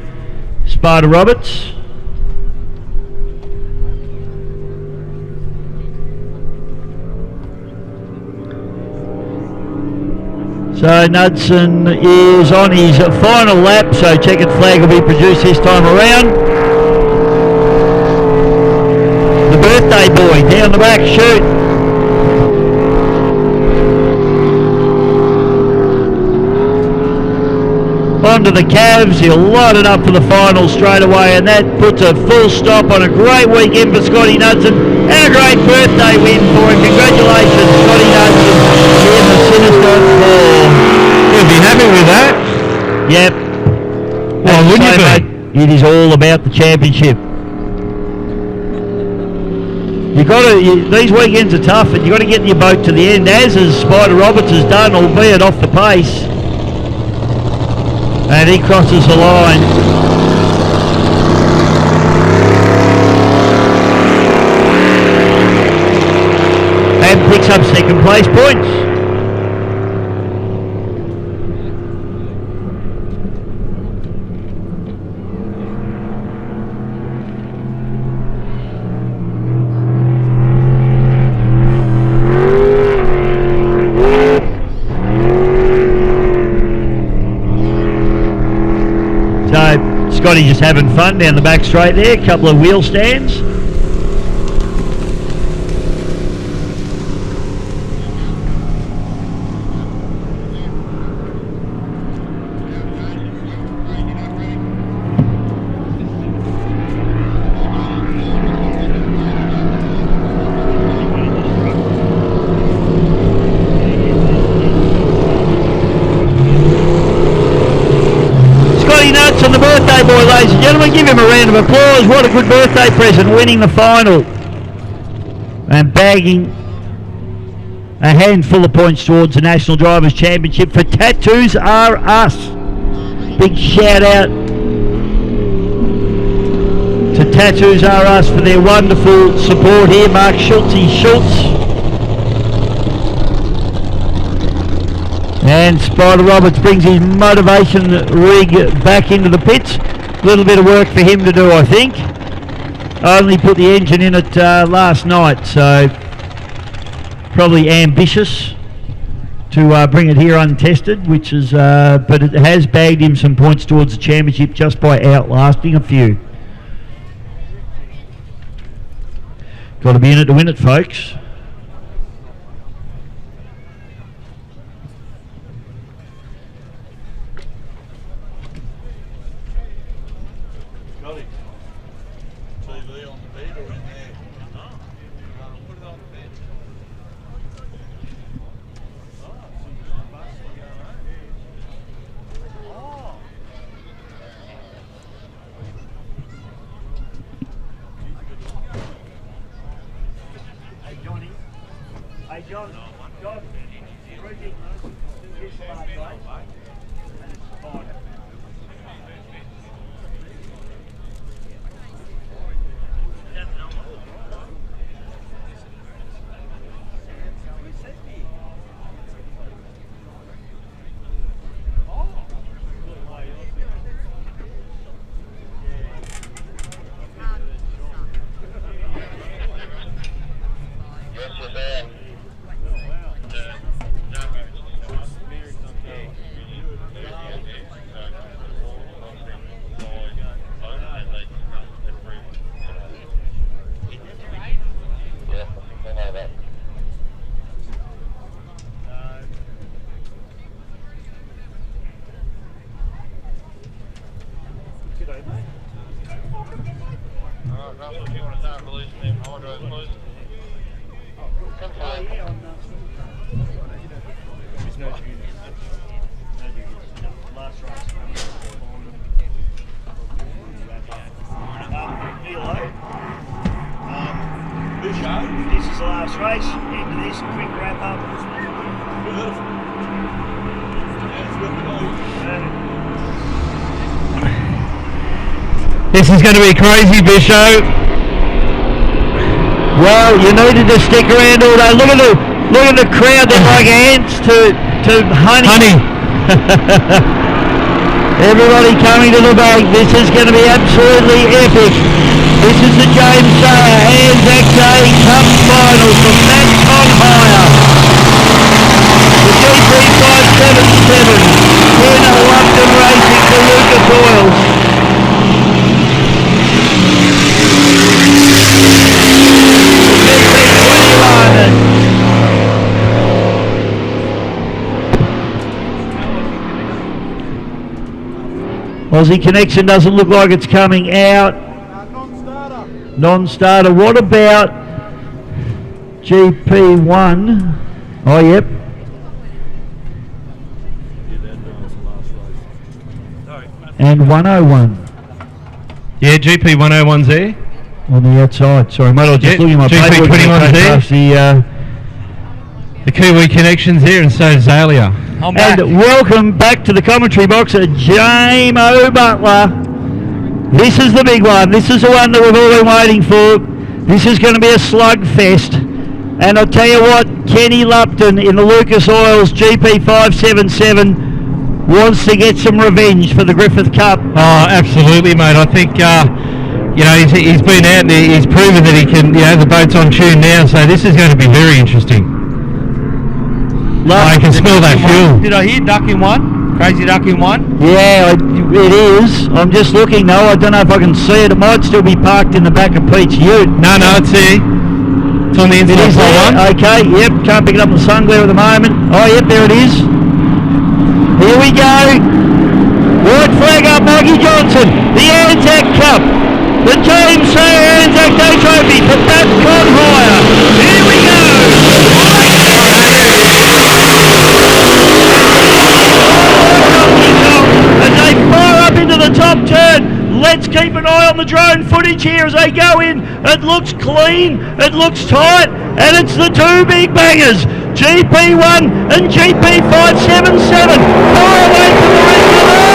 Spider Roberts. So Knudsen is on his final lap, so checkered flag will be produced this time around. The birthday boy down the back chute. Onto the Cavs, he'll light it up for the final straight away, and that puts a full stop on a great weekend for Scotty Knudsen and a great birthday win for him. Congratulations, Scotty Knudsen, in the Sinister 4. You'll be happy with that? Yep. Well, As wouldn't I you say, be? mate, it is all about the championship. These weekends are tough, and you've got to get your boat to the end, as Spider Roberts has done, albeit off the pace. And he crosses the line. And picks up second place points. Scotty just having fun down the back straight there, a couple of wheel stands. On the birthday boy, ladies and gentlemen, give him a round of applause. What a good birthday present, winning the final and bagging a handful of points towards the National Drivers' Championship for Tattoos Are Us. Big shout out to Tattoos Are Us for their wonderful support here. Mark Schultz. And Spider Roberts brings his motivation rig back into the pits. A little bit of work for him to do, I think. I only put the engine in it last night, so probably ambitious to bring it here untested, which is, but it has bagged him some points towards the championship just by outlasting a few. Got to be in it to win it, folks. This is the last race. Into this quick wrap up. This is going to be crazy, Bisho. Well, you needed to stick around all day. Look at the crowd. They're like ants to honey. Everybody coming to the bank. This is going to be absolutely epic. This is the James Sayer Anzac Day Cup final from Matcon Hire. The GP 577. Kenner Lupton Racing for Lucas Oils. Aussie Connection doesn't look like it's coming out. Non-starter. What about GP1? Oh, yep. And 101. Yeah, GP 101's there. On the outside. Sorry, mate, I was just looking at my GP paperwork. 21's there. The Kiwi Connection's here, and so is Zalia. And welcome back to the commentary box, James O. Butler. This is the big one. This is the one that we've all been waiting for. This is going to be a slugfest. And I'll tell you what, Kenny Lupton in the Lucas Oils GP 577 wants to get some revenge for the Griffith Cup. Oh, absolutely, mate. I think, he's been out there. He's proven that he can, the boat's on tune now. So this is going to be very interesting. I can smell that fuel. Did I hear ducking one? Crazy ducking one? Yeah, it is. I'm just looking though. I don't know if I can see it. It might still be parked in the back of Pete's ute. No, it's here. It's on the inside side one. Okay, yep. Can't pick it up in the sun glare at the moment. Oh, yep, there it is. Here we go. White flag up, Maggie Johnson. The Anzac Cup. The James Sayer Anzac Day Trophy for Matcon Hire. Here we go. As they fire up into the top turn, let's keep an eye on the drone footage here as they go in. It looks clean, it looks tight, and it's the two big bangers, GP1 and GP 577. Fire away from the rest of them.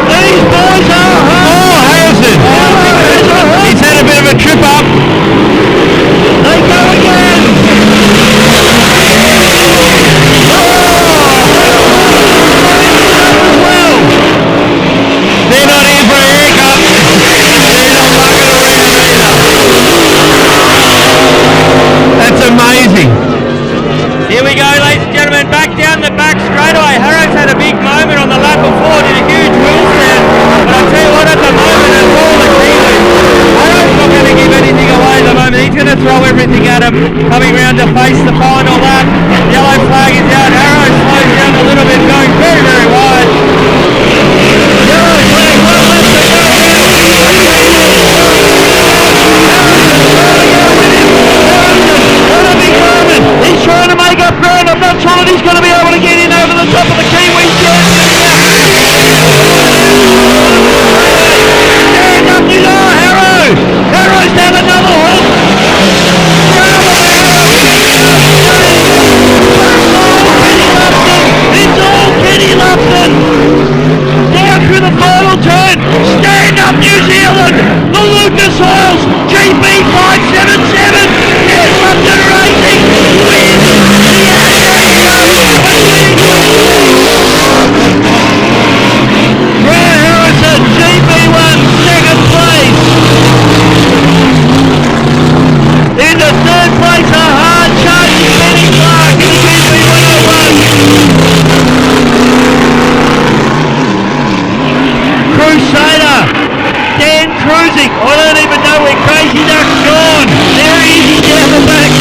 These boys are Harrison. He's had a bit of a trip up. They go again. They're not in for a haircut. They're not mucking around either. That's amazing. Here we go, ladies and gentlemen, back down the back straightaway. Harrow's had a big moment on the lap before, did a huge wheel stand. But I'll tell you what, at the moment, it's all the Kiwis. Harrow's not going to give anything away at the moment. He's going to throw everything at him, coming round to face the final lap. Yellow flag is out. Harrow slows down a little bit, going very, very wide. Yellow flag, well left to go. He's trying to make up ground. I'm not sure that he's going to be able to get in over the top of the Kiwis yet. Stand up, you know, Harrow. Harrow's down another hook. It's all Kenny Lupton. Down through the final turn. Stand up, New Zealand. The Lucas Oils GP 577. Ken Lupton Racing wins the Grant Harrison, GP1, second place. Into third place, a hard charge, Benny Clark in the GP101. Crusader, Dan Cruising. I don't even know where Crazy Duck's gone. There he is, he's down the back.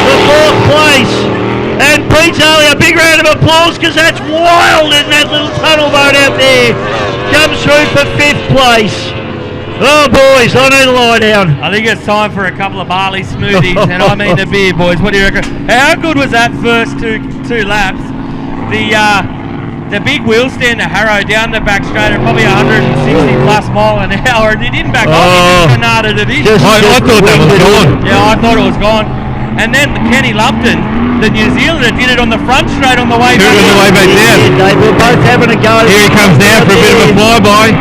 The fourth place. And Pete Harley, a big round of applause because that's wild in that little tunnel boat out there. Comes through for fifth place. Oh, boys, I need to lie down. I think it's time for a couple of barley smoothies, and I mean the beer, boys. What do you reckon? How good was that first two laps? The big wheel stand to Harrow down the back straight at probably 160 plus mile an hour, and he didn't back off in Granada Division. I thought that was gone. Yeah, I thought it was gone. And then Kenny Lumpton, the New Zealander, did it on the front straight on the way back. On the way back down. They were both having a go. Here he comes now for a bit of a flyby.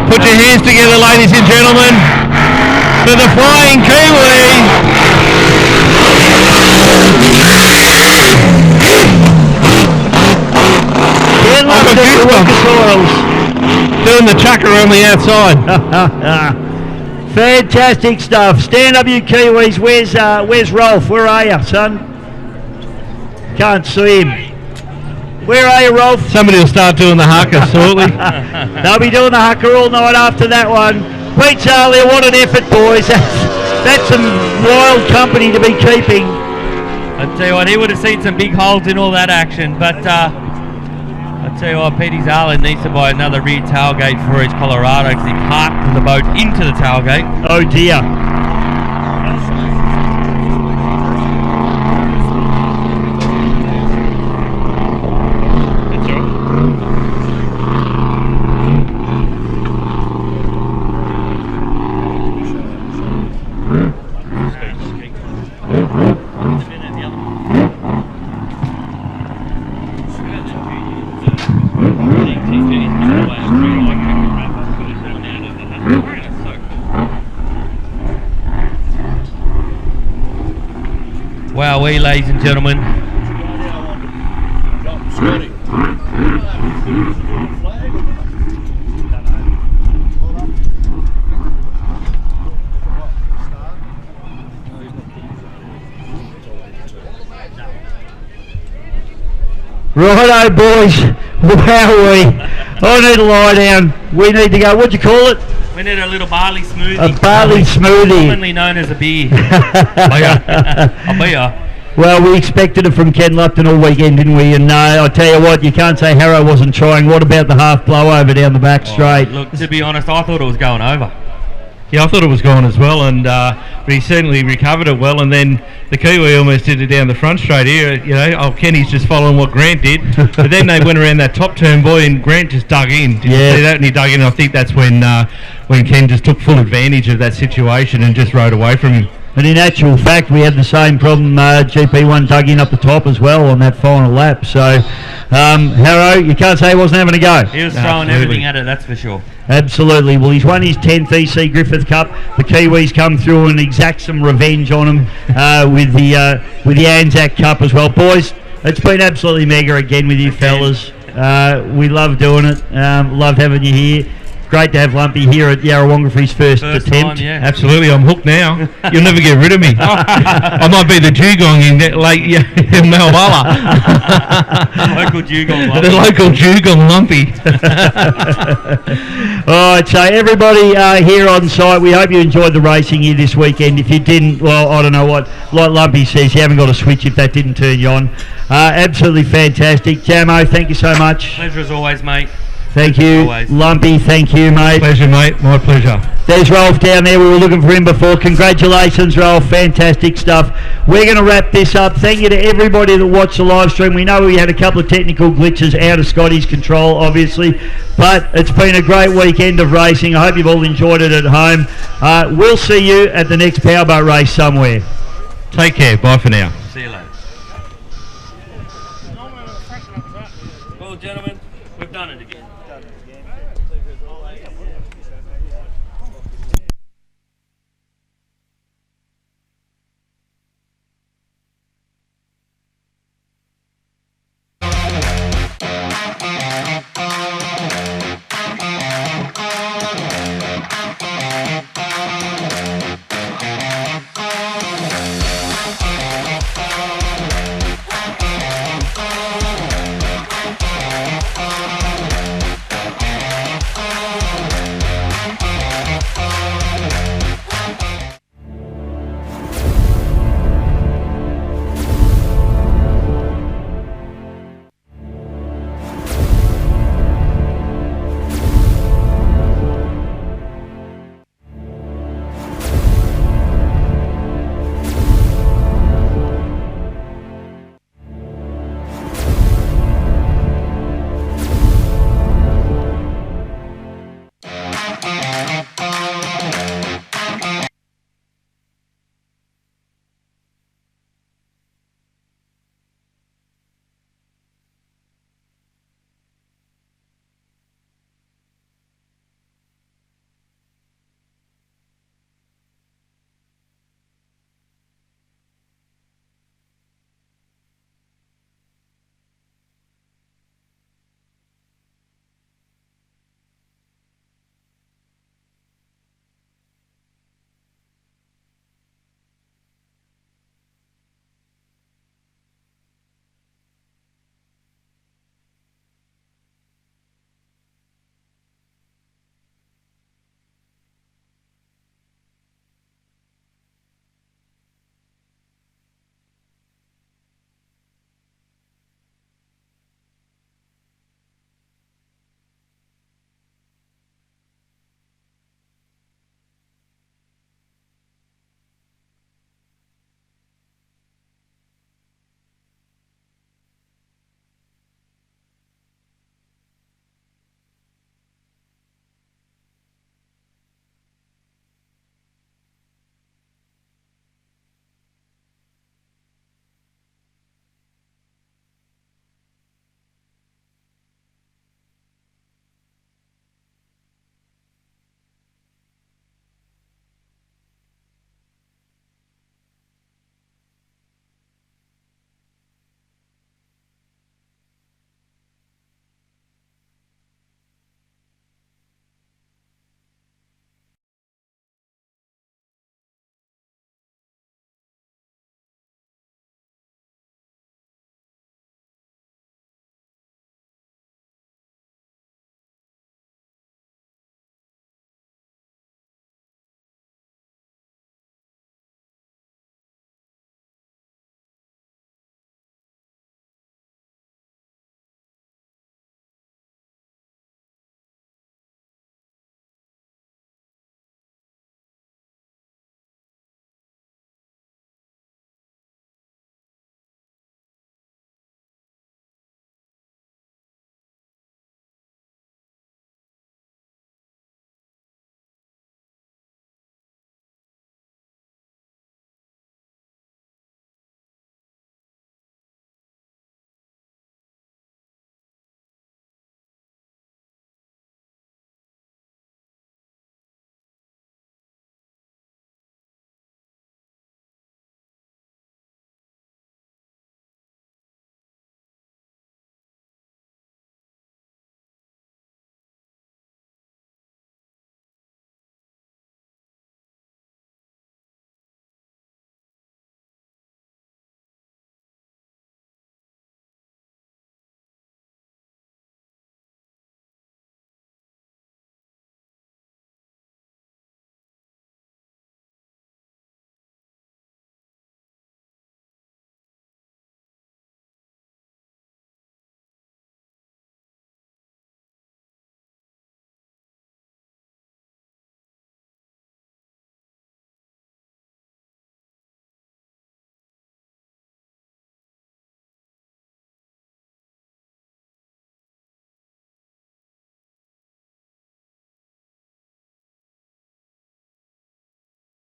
Put your hands together, ladies and gentlemen, for the Flying Kiwi. Doing the chucker on the outside. Fantastic stuff. Stand up, you Kiwis. Where's Rolf? Where are you, son? Can't see him. Where are you, Rolf? Somebody will start doing the haka shortly. They'll be doing the haka all night after that one. Pete Charlie, what an effort, boys. That's some wild company to be keeping. I tell you what, he would have seen some big holes in all that action, but I tell you what, Petey Zala needs to buy another rear tailgate for his Colorado because he parked the boat into the tailgate. Oh dear. Wowee, ladies and gentlemen. Righto, boys. Wowee. I need to lie down. We need to go. What'd you call it? We need a little barley smoothie. A barley smoothie. Commonly known as a beer. A beer. Well, we expected it from Ken Lupton all weekend, didn't we? And I tell you what, you can't say Harrow wasn't trying. What about the half blowover down the back straight? Look, to be honest, I thought it was going over. Yeah, I thought it was gone as well, and but he certainly recovered it well. And then the Kiwi almost did it down the front straight here. You know, Kenny's just following what Grant did, but then they went around that top turn, boy, and Grant just dug in. Did you see that? And he dug in. I think that's when Ken just took full advantage of that situation and just rode away from him. And in actual fact, we had the same problem. GP1 dug in up the top as well on that final lap. So, Harrow, you can't say he wasn't having a go. He was throwing everything at it, that's for sure. Absolutely. Well, he's won his 10th EC Griffith Cup. The Kiwis come through and exact some revenge on him with the Anzac Cup as well. Boys, it's been absolutely mega again with you fellas. We love doing it. Love having you here. Great to have Lumpy here at Yarrawonga for his first attempt. Time, yeah. Absolutely, I'm hooked now. You'll never get rid of me. I might be the dugong in Lake Malwala. Local dugong Lumpy. The local dugong Lumpy. All right, so everybody here on site, we hope you enjoyed the racing here this weekend. If you didn't, well, I don't know what, like Lumpy says, you haven't got a switch if that didn't turn you on. Absolutely fantastic. Jamo, thank you so much. Pleasure as always, mate. Thank you. Always. Lumpy, thank you, mate. Pleasure, mate. My pleasure. There's Rolf down there. We were looking for him before. Congratulations, Rolf. Fantastic stuff. We're going to wrap this up. Thank you to everybody that watched the live stream. We know we had a couple of technical glitches out of Scotty's control, obviously, but it's been a great weekend of racing. I hope you've all enjoyed it at home. We'll see you at the next powerboat race somewhere. Take care. Bye for now. See you later. Well, gentlemen.